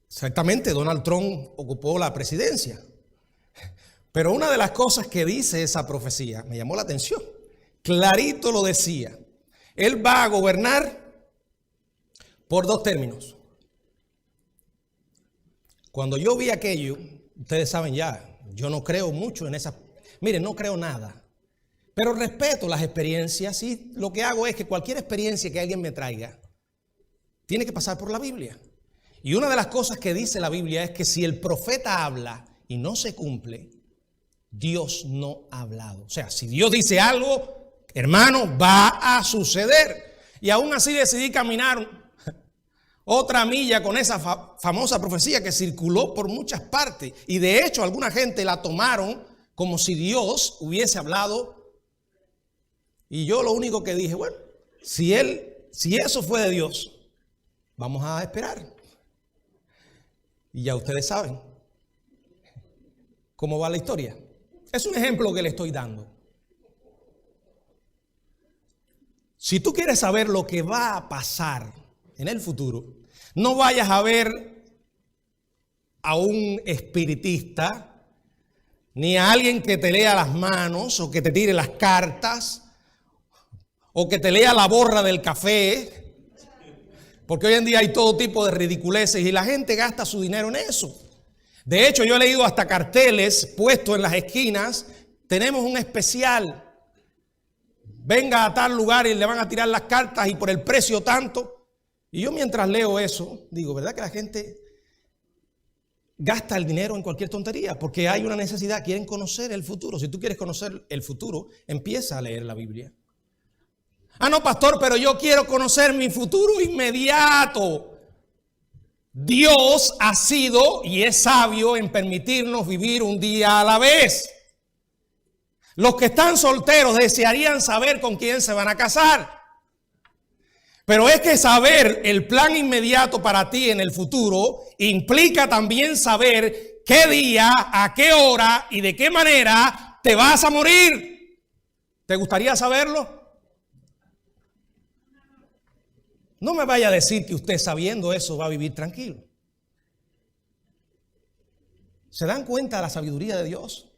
exactamente Donald Trump ocupó la presidencia. Pero una de las cosas que dice esa profecía me llamó la atención. Clarito lo decía. Él va a gobernar por 2 términos. Cuando yo vi aquello, ustedes saben ya, yo no creo mucho en esas. Miren, no creo nada. Pero respeto las experiencias y lo que hago es que cualquier experiencia que alguien me traiga tiene que pasar por la Biblia. Y una de las cosas que dice la Biblia es que si el profeta habla y no se cumple, Dios no ha hablado. O sea, si Dios dice algo, hermano, va a suceder. Y aún así decidí caminar otra milla con esa famosa profecía que circuló por muchas partes. Y de hecho, alguna gente la tomaron como si Dios hubiese hablado. Y yo lo único que dije, bueno, si eso fue de Dios, vamos a esperar. Y ya ustedes saben cómo va la historia. Es un ejemplo que le estoy dando. Si tú quieres saber lo que va a pasar en el futuro, no vayas a ver a un espiritista, ni a alguien que te lea las manos, o que te tire las cartas, o que te lea la borra del café. Porque hoy en día hay todo tipo de ridiculeces y la gente gasta su dinero en eso. De hecho, yo he leído hasta carteles puestos en las esquinas. Tenemos un especial. Venga a tal lugar y le van a tirar las cartas y por el precio tanto. Y yo mientras leo eso, digo, ¿verdad que la gente gasta el dinero en cualquier tontería? Porque hay una necesidad, quieren conocer el futuro. Si tú quieres conocer el futuro, empieza a leer la Biblia. Ah, no, pastor, pero yo quiero conocer mi futuro inmediato. Dios ha sido y es sabio en permitirnos vivir un día a la vez. Los que están solteros desearían saber con quién se van a casar. Pero es que saber el plan inmediato para ti en el futuro implica también saber qué día, a qué hora y de qué manera te vas a morir. ¿Te gustaría saberlo? No me vaya a decir que usted sabiendo eso va a vivir tranquilo. ¿Se dan cuenta de la sabiduría de Dios?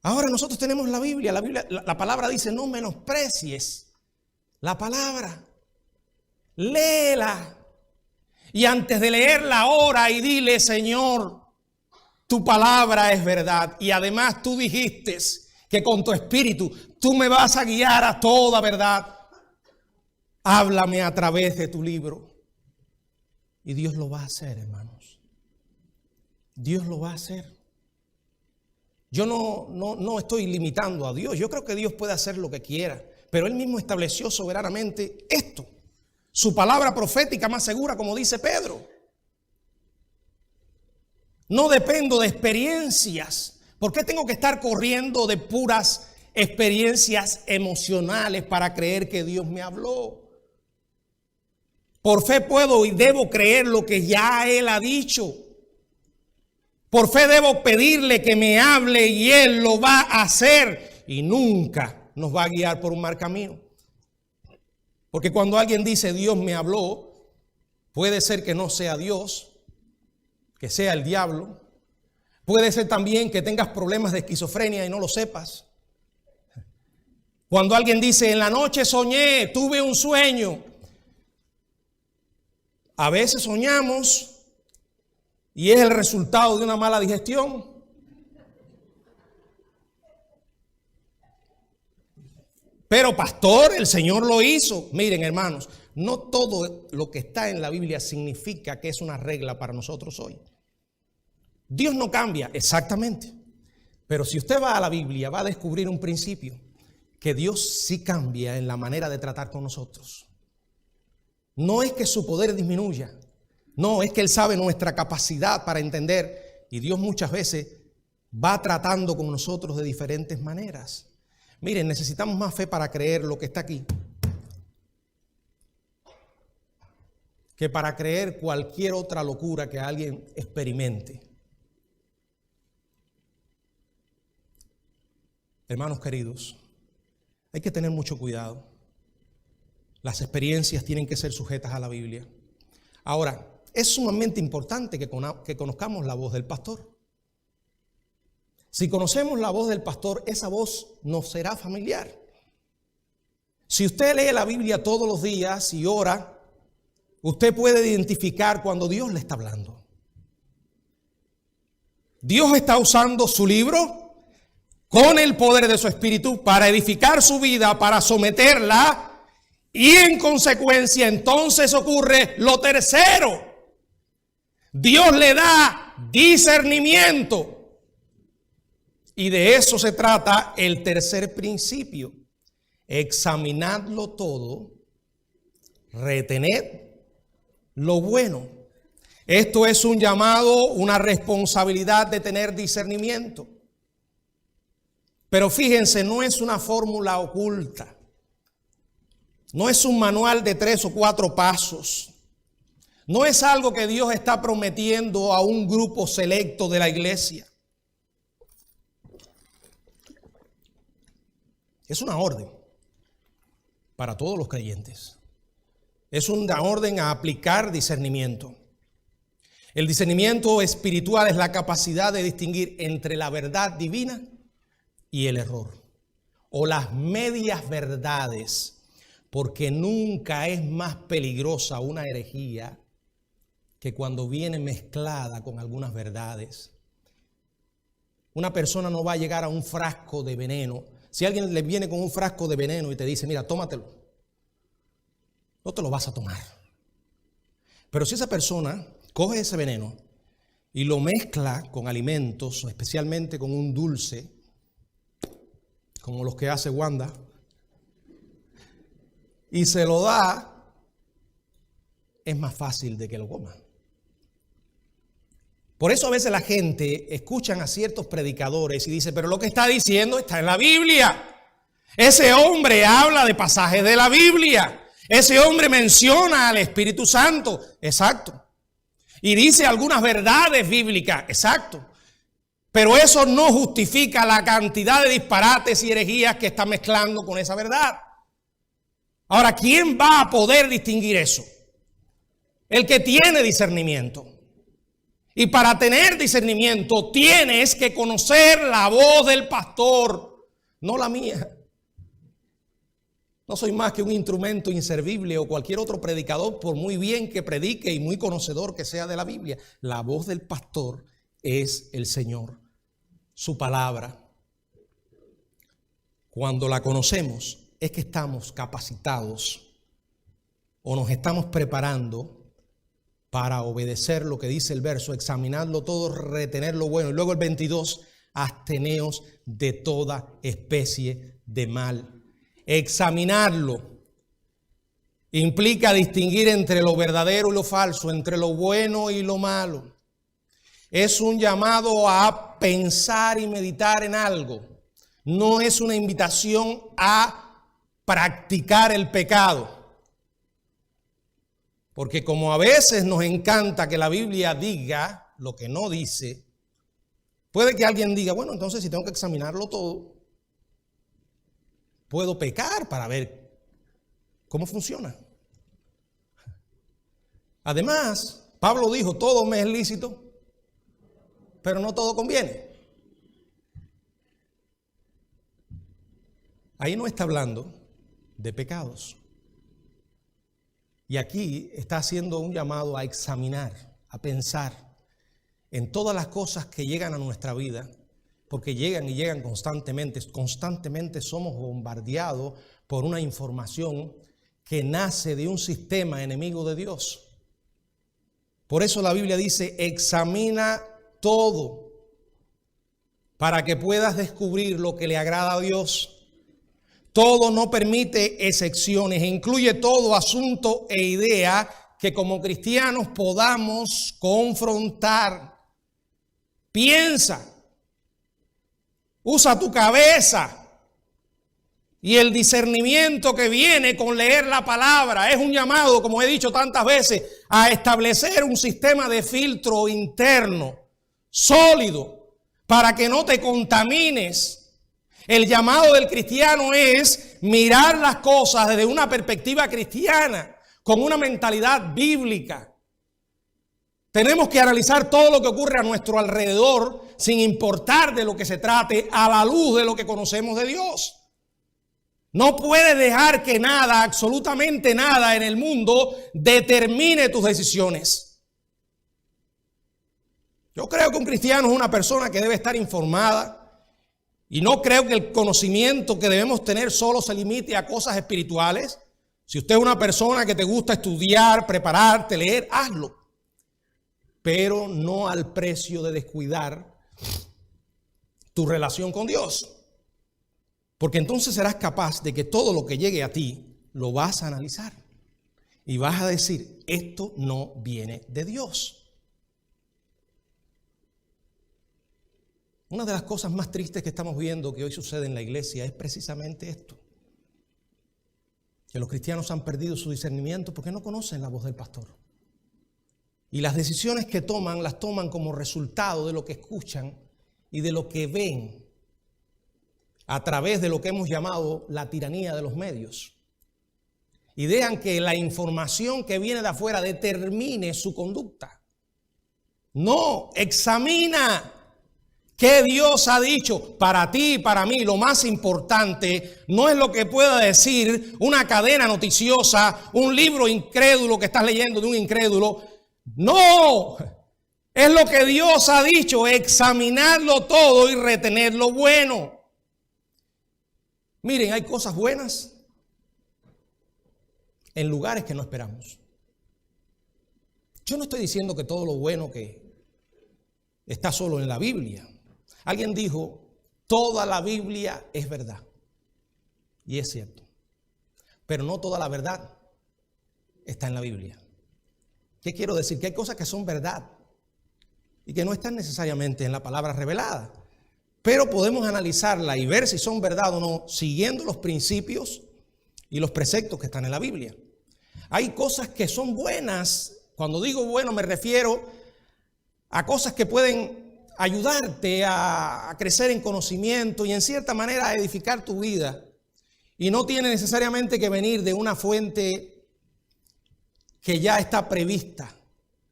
Ahora nosotros tenemos la Biblia. La palabra dice: no menosprecies la palabra. Léela. Y antes de leerla, ora y dile: Señor, tu palabra es verdad. Y además tú dijiste que con tu espíritu tú me vas a guiar a toda verdad. Háblame a través de tu libro. Y Dios lo va a hacer, hermanos. Dios lo va a hacer. Yo no estoy limitando a Dios. Yo creo que Dios puede hacer lo que quiera. Pero Él mismo estableció soberanamente esto. Su palabra profética más segura, como dice Pedro. No dependo de experiencias. ¿Por qué tengo que estar corriendo de puras experiencias emocionales para creer que Dios me habló? Por fe puedo y debo creer lo que ya Él ha dicho. Por fe debo pedirle que me hable y Él lo va a hacer. Y nunca nos va a guiar por un mal camino. Porque cuando alguien dice Dios me habló, puede ser que no sea Dios, que sea el diablo. Puede ser también que tengas problemas de esquizofrenia y no lo sepas. Cuando alguien dice en la noche soñé, tuve un sueño. A veces soñamos y es el resultado de una mala digestión. Pero pastor, el Señor lo hizo. Miren, hermanos, no todo lo que está en la Biblia significa que es una regla para nosotros hoy. Dios no cambia, exactamente. Pero si usted va a la Biblia, va a descubrir un principio, que Dios sí cambia en la manera de tratar con nosotros. No es que su poder disminuya, no, es que Él sabe nuestra capacidad para entender, y Dios muchas veces va tratando con nosotros de diferentes maneras. Miren, necesitamos más fe para creer lo que está aquí que para creer cualquier otra locura que alguien experimente. Hermanos queridos, hay que tener mucho cuidado. Las experiencias tienen que ser sujetas a la Biblia. Ahora, es sumamente importante que conozcamos la voz del pastor. Si conocemos la voz del pastor, esa voz nos será familiar. Si usted lee la Biblia todos los días y ora, usted puede identificar cuando Dios le está hablando. Dios está usando su libro con el poder de su espíritu para edificar su vida, para someterla, y en consecuencia entonces ocurre lo tercero. Dios le da discernimiento. Y de eso se trata el tercer principio. Examinadlo todo, retened lo bueno. Esto es un llamado, una responsabilidad de tener discernimiento. Pero fíjense, no es una fórmula oculta. No es un manual de 3 o 4 pasos. No es algo que Dios está prometiendo a un grupo selecto de la iglesia. Es una orden para todos los creyentes. Es una orden a aplicar discernimiento. El discernimiento espiritual es la capacidad de distinguir entre la verdad divina y el error, o las medias verdades, porque nunca es más peligrosa una herejía que cuando viene mezclada con algunas verdades. Una persona no va a llegar a un frasco de veneno. Si alguien le viene con un frasco de veneno y te dice, mira, tómatelo, no te lo vas a tomar. Pero si esa persona coge ese veneno y lo mezcla con alimentos, especialmente con un dulce, como los que hace Wanda, y se lo da, es más fácil de que lo coma. Por eso a veces la gente escuchan a ciertos predicadores y dice, pero lo que está diciendo está en la Biblia. Ese hombre habla de pasajes de la Biblia. Ese hombre menciona al Espíritu Santo. Exacto. Y dice algunas verdades bíblicas. Exacto. Pero eso no justifica la cantidad de disparates y herejías que está mezclando con esa verdad. Ahora, ¿quién va a poder distinguir eso? El que tiene discernimiento. Y para tener discernimiento tienes que conocer la voz del pastor, no la mía. No soy más que un instrumento inservible o cualquier otro predicador, por muy bien que predique y muy conocedor que sea de la Biblia. La voz del pastor es el Señor, su palabra. Cuando la conocemos es que estamos capacitados o nos estamos preparando para obedecer lo que dice el verso, examinadlo todo, retener lo bueno. Y luego el 22, absteneos de toda especie de mal. Examinarlo implica distinguir entre lo verdadero y lo falso, entre lo bueno y lo malo. Es un llamado a pensar y meditar en algo. No es una invitación a practicar el pecado. Porque como a veces nos encanta que la Biblia diga lo que no dice, puede que alguien diga, bueno, entonces si tengo que examinarlo todo, puedo pecar para ver cómo funciona. Además, Pablo dijo, todo me es lícito, pero no todo conviene. Ahí no está hablando de pecados. Y aquí está haciendo un llamado a examinar, a pensar. en todas las cosas que llegan a nuestra vida, porque llegan y llegan constantemente. Constantemente somos bombardeados por una información que nace de un sistema enemigo de Dios. Por eso la Biblia dice, examina todo para que puedas descubrir lo que le agrada a Dios. Todo no permite excepciones, incluye todo asunto e idea que como cristianos podamos confrontar. Piensa, usa tu cabeza y el discernimiento que viene con leer la palabra. Es un llamado, como he dicho tantas veces, a establecer un sistema de filtro interno, sólido, para que no te contamines. El llamado del cristiano es mirar las cosas desde una perspectiva cristiana, con una mentalidad bíblica. Tenemos que analizar todo lo que ocurre a nuestro alrededor, sin importar de lo que se trate, a la luz de lo que conocemos de Dios. No puedes dejar que nada, absolutamente nada en el mundo determine tus decisiones. Yo creo que un cristiano es una persona que debe estar informada. Y no creo que el conocimiento que debemos tener solo se limite a cosas espirituales. Si usted es una persona que te gusta estudiar, prepararte, leer, hazlo. Pero no al precio de descuidar tu relación con Dios. Porque entonces serás capaz de que todo lo que llegue a ti lo vas a analizar. Y vas a decir, esto no viene de Dios. Una de las cosas más tristes que estamos viendo que hoy sucede en la iglesia es precisamente esto. Que los cristianos han perdido su discernimiento porque no conocen la voz del pastor. Y las decisiones que toman, las toman como resultado de lo que escuchan y de lo que ven a través de lo que hemos llamado la tiranía de los medios. Y dejan que la información que viene de afuera determine su conducta. No, examina. ¿Qué Dios ha dicho para ti y para mí? Lo más importante no es lo que pueda decir una cadena noticiosa, un libro incrédulo que estás leyendo de un incrédulo. No, es lo que Dios ha dicho, examinarlo todo y retener lo bueno. Miren, hay cosas buenas en lugares que no esperamos. Yo no estoy diciendo que todo lo bueno que está solo en la Biblia. Alguien dijo, toda la Biblia es verdad. Y es cierto. Pero no toda la verdad está en la Biblia. ¿Qué quiero decir? Que hay cosas que son verdad y que no están necesariamente en la palabra revelada. Pero podemos analizarla y ver si son verdad o no, siguiendo los principios y los preceptos que están en la Biblia. Hay cosas que son buenas. Cuando digo bueno me refiero a cosas que pueden ayudarte a crecer en conocimiento y en cierta manera a edificar tu vida. Y no tiene necesariamente que venir de una fuente que ya está prevista,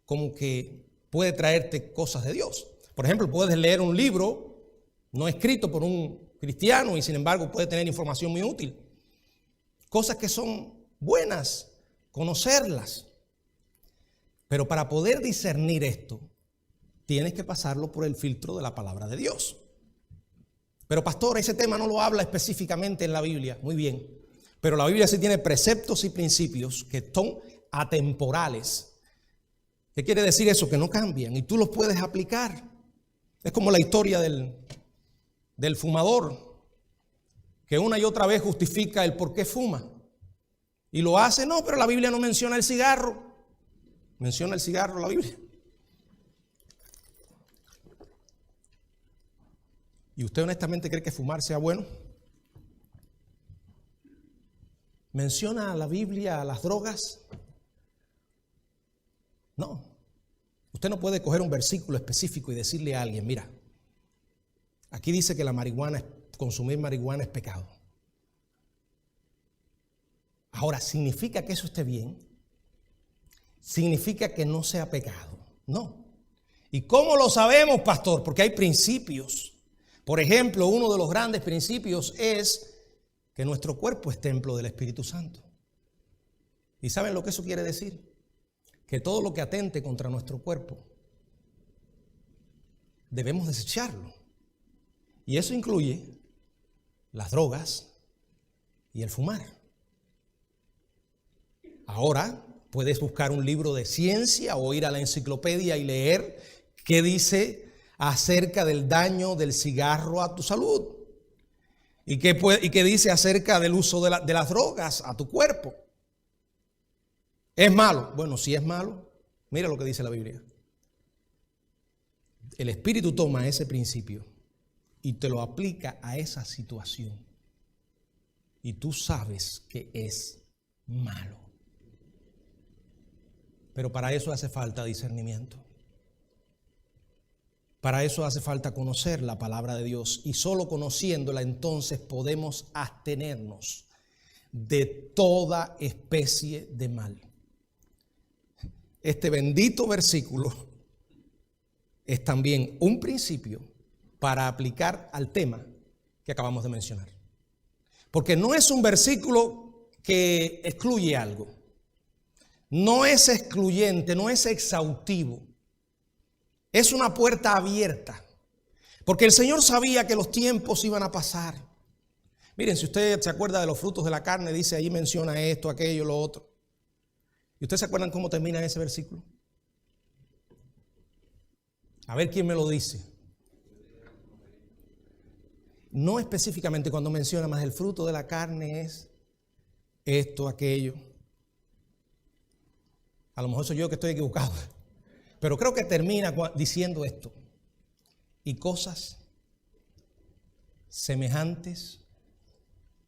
como que puede traerte cosas de Dios. Por ejemplo, puedes leer un libro no escrito por un cristiano y sin embargo puede tener información muy útil. Cosas que son buenas, conocerlas. Pero para poder discernir esto, tienes que pasarlo por el filtro de la palabra de Dios. Pero pastor, ese tema no lo habla específicamente en la Biblia. Muy bien. Pero la Biblia sí tiene preceptos y principios que son atemporales. ¿Qué quiere decir eso? Que no cambian y tú los puedes aplicar. Es como la historia del fumador, que una y otra vez justifica el por qué fuma. Y lo hace, no, pero la Biblia no menciona el cigarro. Menciona el cigarro la Biblia. ¿Y usted honestamente cree que fumar sea bueno? ¿Menciona la Biblia las drogas? No. Usted no puede coger un versículo específico y decirle a alguien, mira, aquí dice que consumir marihuana es pecado. Ahora, ¿significa que eso esté bien? ¿Significa que no sea pecado? No. ¿Y cómo lo sabemos, pastor? Porque hay principios. Por ejemplo, uno de los grandes principios es que nuestro cuerpo es templo del Espíritu Santo. ¿Y saben lo que eso quiere decir? Que todo lo que atente contra nuestro cuerpo debemos desecharlo. Y eso incluye las drogas y el fumar. Ahora puedes buscar un libro de ciencia o ir a la enciclopedia y leer qué dice acerca del daño del cigarro a tu salud. ¿Y qué dice acerca del uso de las drogas a tu cuerpo? ¿Es malo? Bueno, si es malo, mira lo que dice la Biblia. El Espíritu toma ese principio y te lo aplica a esa situación. Y tú sabes que es malo. Pero para eso hace falta discernimiento. Para eso hace falta conocer la palabra de Dios, y solo conociéndola entonces podemos abstenernos de toda especie de mal. Este bendito versículo es también un principio para aplicar al tema que acabamos de mencionar. Porque no es un versículo que excluye algo. No es excluyente, no es exhaustivo. Es una puerta abierta, porque el Señor sabía que los tiempos iban a pasar. Miren, si usted se acuerda de los frutos de la carne, dice ahí, menciona esto, aquello, lo otro. ¿Y ustedes se acuerdan cómo termina ese versículo? A ver quién me lo dice. No específicamente cuando menciona más el fruto de la carne es esto, aquello. A lo mejor soy yo que estoy equivocado. Pero creo que termina diciendo esto. Y cosas semejantes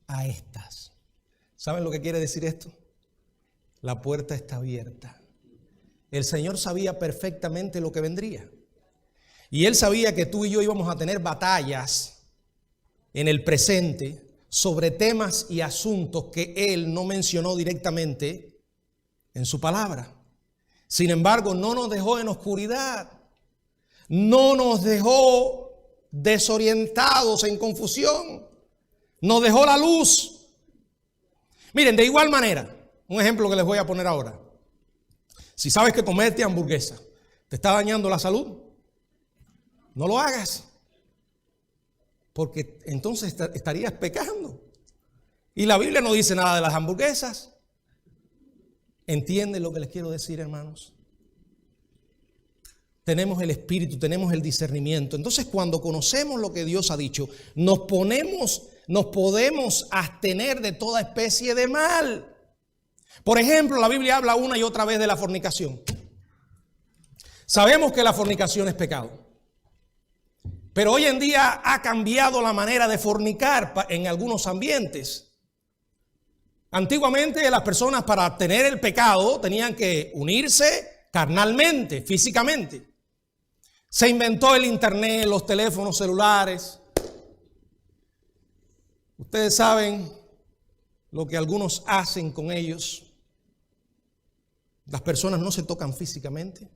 a estas. ¿Saben lo que quiere decir esto? La puerta está abierta. El Señor sabía perfectamente lo que vendría. Y Él sabía que tú y yo íbamos a tener batallas en el presente sobre temas y asuntos que Él no mencionó directamente en su palabra. Sin embargo, no nos dejó en oscuridad, no nos dejó desorientados, en confusión, nos dejó la luz. Miren, de igual manera, un ejemplo que les voy a poner ahora. Si sabes que comerte hamburguesa te está dañando la salud, no lo hagas, porque entonces estarías pecando. Y la Biblia no dice nada de las hamburguesas. ¿Entienden lo que les quiero decir, hermanos? Tenemos el Espíritu, tenemos el discernimiento. Entonces, cuando conocemos lo que Dios ha dicho, nos podemos abstener de toda especie de mal. Por ejemplo, la Biblia habla una y otra vez de la fornicación. Sabemos que la fornicación es pecado. Pero hoy en día ha cambiado la manera de fornicar en algunos ambientes. Antiguamente las personas para tener el pecado tenían que unirse carnalmente, físicamente. Se inventó el internet, los teléfonos celulares. Ustedes saben lo que algunos hacen con ellos. Las personas no se tocan físicamente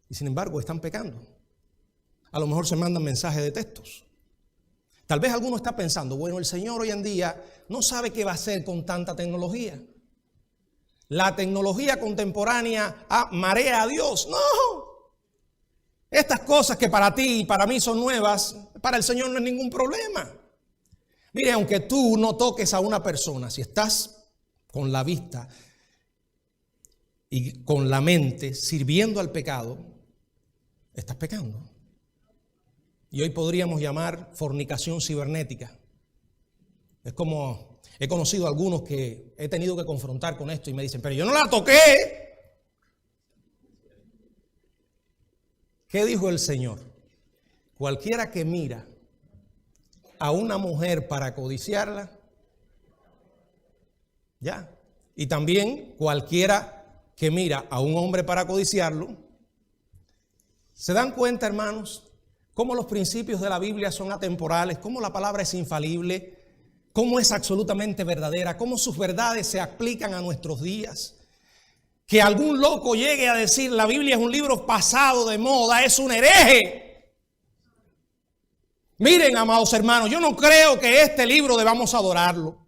y sin embargo están pecando. A lo mejor se mandan mensajes de textos. Tal vez alguno está pensando, bueno, el Señor hoy en día no sabe qué va a hacer con tanta tecnología. La tecnología contemporánea marea a Dios. No. Estas cosas que para ti y para mí son nuevas, para el Señor no es ningún problema. Mire, aunque tú no toques a una persona, si estás con la vista y con la mente sirviendo al pecado, estás pecando. Y hoy podríamos llamar fornicación cibernética. Es como, he conocido a algunos que he tenido que confrontar con esto y me dicen, pero yo no la toqué. ¿Qué dijo el Señor? Cualquiera que mira a una mujer para codiciarla, ya. Y también cualquiera que mira a un hombre para codiciarlo. ¿Se dan cuenta, hermanos? Cómo los principios de la Biblia son atemporales, cómo la palabra es infalible, cómo es absolutamente verdadera, cómo sus verdades se aplican a nuestros días. Que algún loco llegue a decir la Biblia es un libro pasado de moda, es un hereje. Miren, amados hermanos, yo no creo que este libro debamos adorarlo,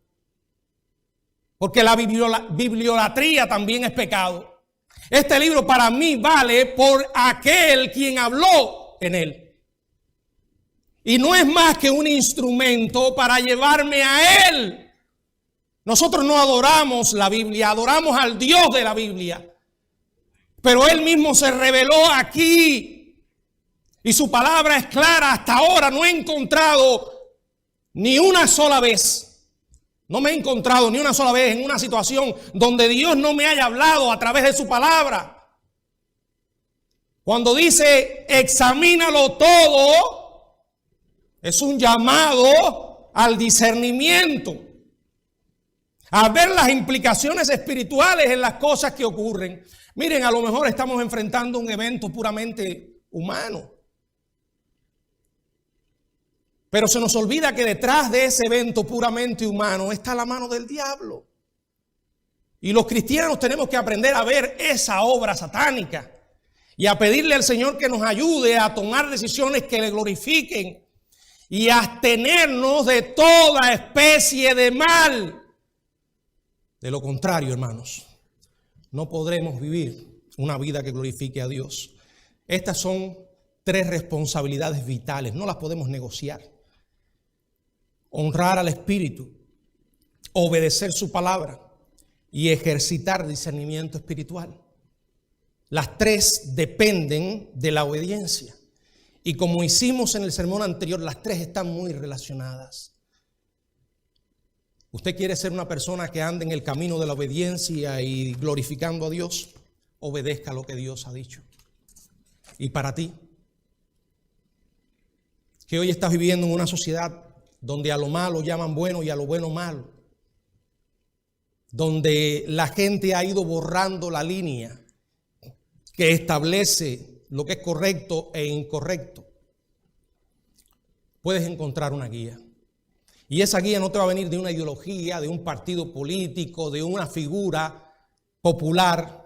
porque la bibliolatría también es pecado. Este libro para mí vale por aquel quien habló en él. Y no es más que un instrumento para llevarme a Él. Nosotros no adoramos la Biblia, adoramos al Dios de la Biblia. Pero Él mismo se reveló aquí. Y su palabra es clara. Hasta ahora no he encontrado ni una sola vez. No me he encontrado ni una sola vez en una situación donde Dios no me haya hablado a través de su palabra. Cuando dice examínalo todo, es un llamado al discernimiento, a ver las implicaciones espirituales en las cosas que ocurren. Miren, a lo mejor estamos enfrentando un evento puramente humano, pero se nos olvida que detrás de ese evento puramente humano está la mano del diablo. Y los cristianos tenemos que aprender a ver esa obra satánica y a pedirle al Señor que nos ayude a tomar decisiones que le glorifiquen y a abstenernos de toda especie de mal. De lo contrario, hermanos, no podremos vivir una vida que glorifique a Dios. Estas son 3 responsabilidades vitales, no las podemos negociar. Honrar al Espíritu, obedecer su palabra y ejercitar discernimiento espiritual. Las 3 dependen de la obediencia. Y como hicimos en el sermón anterior, las 3 están muy relacionadas. ¿Usted quiere ser una persona que ande en el camino de la obediencia y glorificando a Dios? Obedezca lo que Dios ha dicho. Y para ti, que hoy estás viviendo en una sociedad donde a lo malo llaman bueno y a lo bueno malo, donde la gente ha ido borrando la línea que establece lo que es correcto e incorrecto, puedes encontrar una guía. Y esa guía no te va a venir de una ideología, de un partido político, de una figura popular.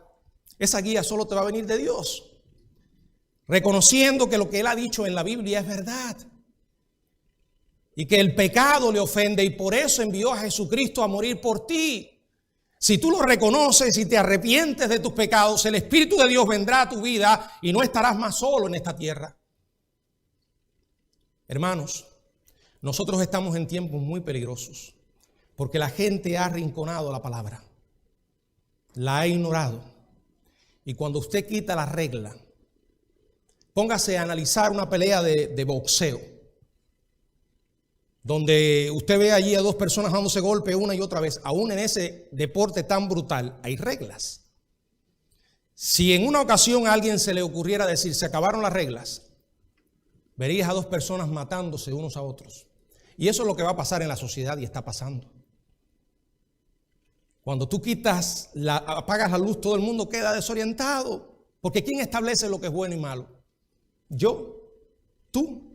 Esa guía solo te va a venir de Dios, reconociendo que lo que Él ha dicho en la Biblia es verdad y que el pecado le ofende y por eso envió a Jesucristo a morir por ti. Si tú lo reconoces y te arrepientes de tus pecados, el Espíritu de Dios vendrá a tu vida y no estarás más solo en esta tierra. Hermanos, nosotros estamos en tiempos muy peligrosos porque la gente ha arrinconado la palabra, la ha ignorado. Y cuando usted quita la regla, póngase a analizar una pelea de boxeo, donde usted ve allí a 2 personas dándose golpe una y otra vez. Aún en ese deporte tan brutal hay reglas. Si en una ocasión a alguien se le ocurriera decir se acabaron las reglas, verías a 2 personas matándose unos a otros. Y eso es lo que va a pasar en la sociedad y está pasando. Cuando tú apagas la luz, todo el mundo queda desorientado. Porque ¿quién establece lo que es bueno y malo? Yo, tú.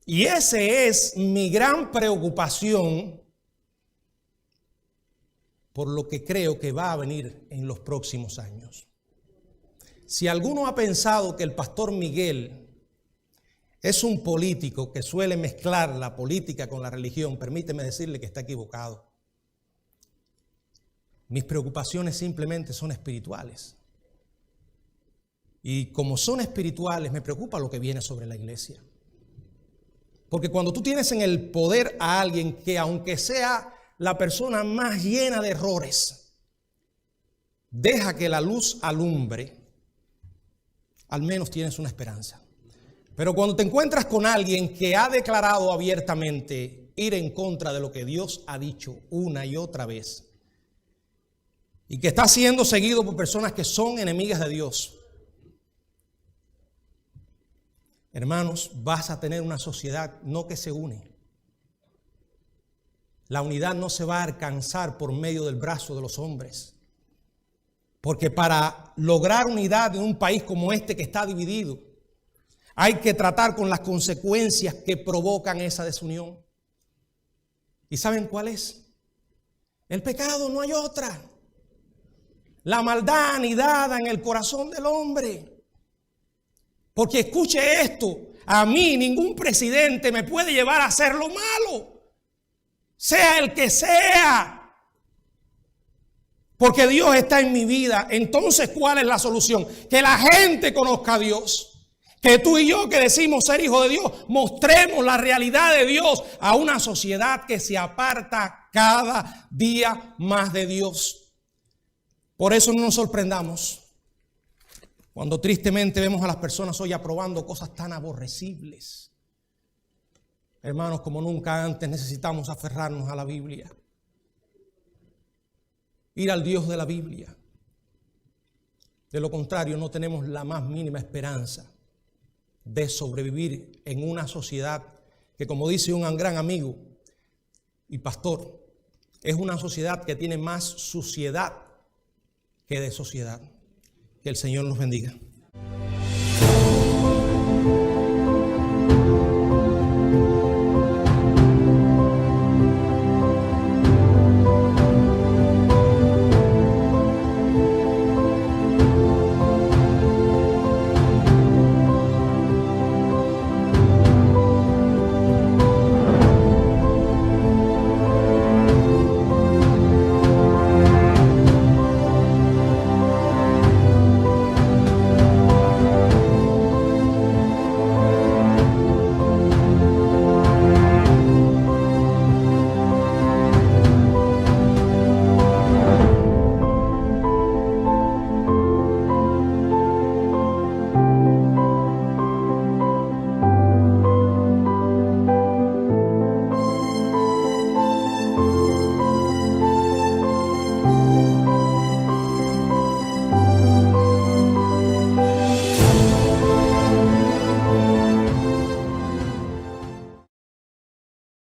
Y ese es mi gran preocupación por lo que creo que va a venir en los próximos años. Si alguno ha pensado que el pastor Miguel es un político que suele mezclar la política con la religión, permíteme decirle que está equivocado. Mis preocupaciones simplemente son espirituales. Y como son espirituales, me preocupa lo que viene sobre la iglesia. Porque cuando tú tienes en el poder a alguien que aunque sea la persona más llena de errores, deja que la luz alumbre, al menos tienes una esperanza. Pero cuando te encuentras con alguien que ha declarado abiertamente ir en contra de lo que Dios ha dicho una y otra vez, y que está siendo seguido por personas que son enemigas de Dios, hermanos, vas a tener una sociedad no que se une. La unidad no se va a alcanzar por medio del brazo de los hombres. Porque para lograr unidad en un país como este que está dividido, hay que tratar con las consecuencias que provocan esa desunión. ¿Y saben cuál es? El pecado, no hay otra. La maldad anidada en el corazón del hombre. Porque escuche esto, a mí ningún presidente me puede llevar a hacer lo malo, sea el que sea. porque Dios está en mi vida. Entonces, ¿cuál es la solución? Que la gente conozca a Dios. Que tú y yo, que decimos ser hijos de Dios, mostremos la realidad de Dios a una sociedad que se aparta cada día más de Dios. Por eso no nos sorprendamos cuando tristemente vemos a las personas hoy aprobando cosas tan aborrecibles. Hermanos, como nunca antes necesitamos aferrarnos a la Biblia. Ir al Dios de la Biblia. De lo contrario, no tenemos la más mínima esperanza de sobrevivir en una sociedad que, como dice un gran amigo y pastor, es una sociedad que tiene más suciedad que de sociedad. Que el Señor nos bendiga.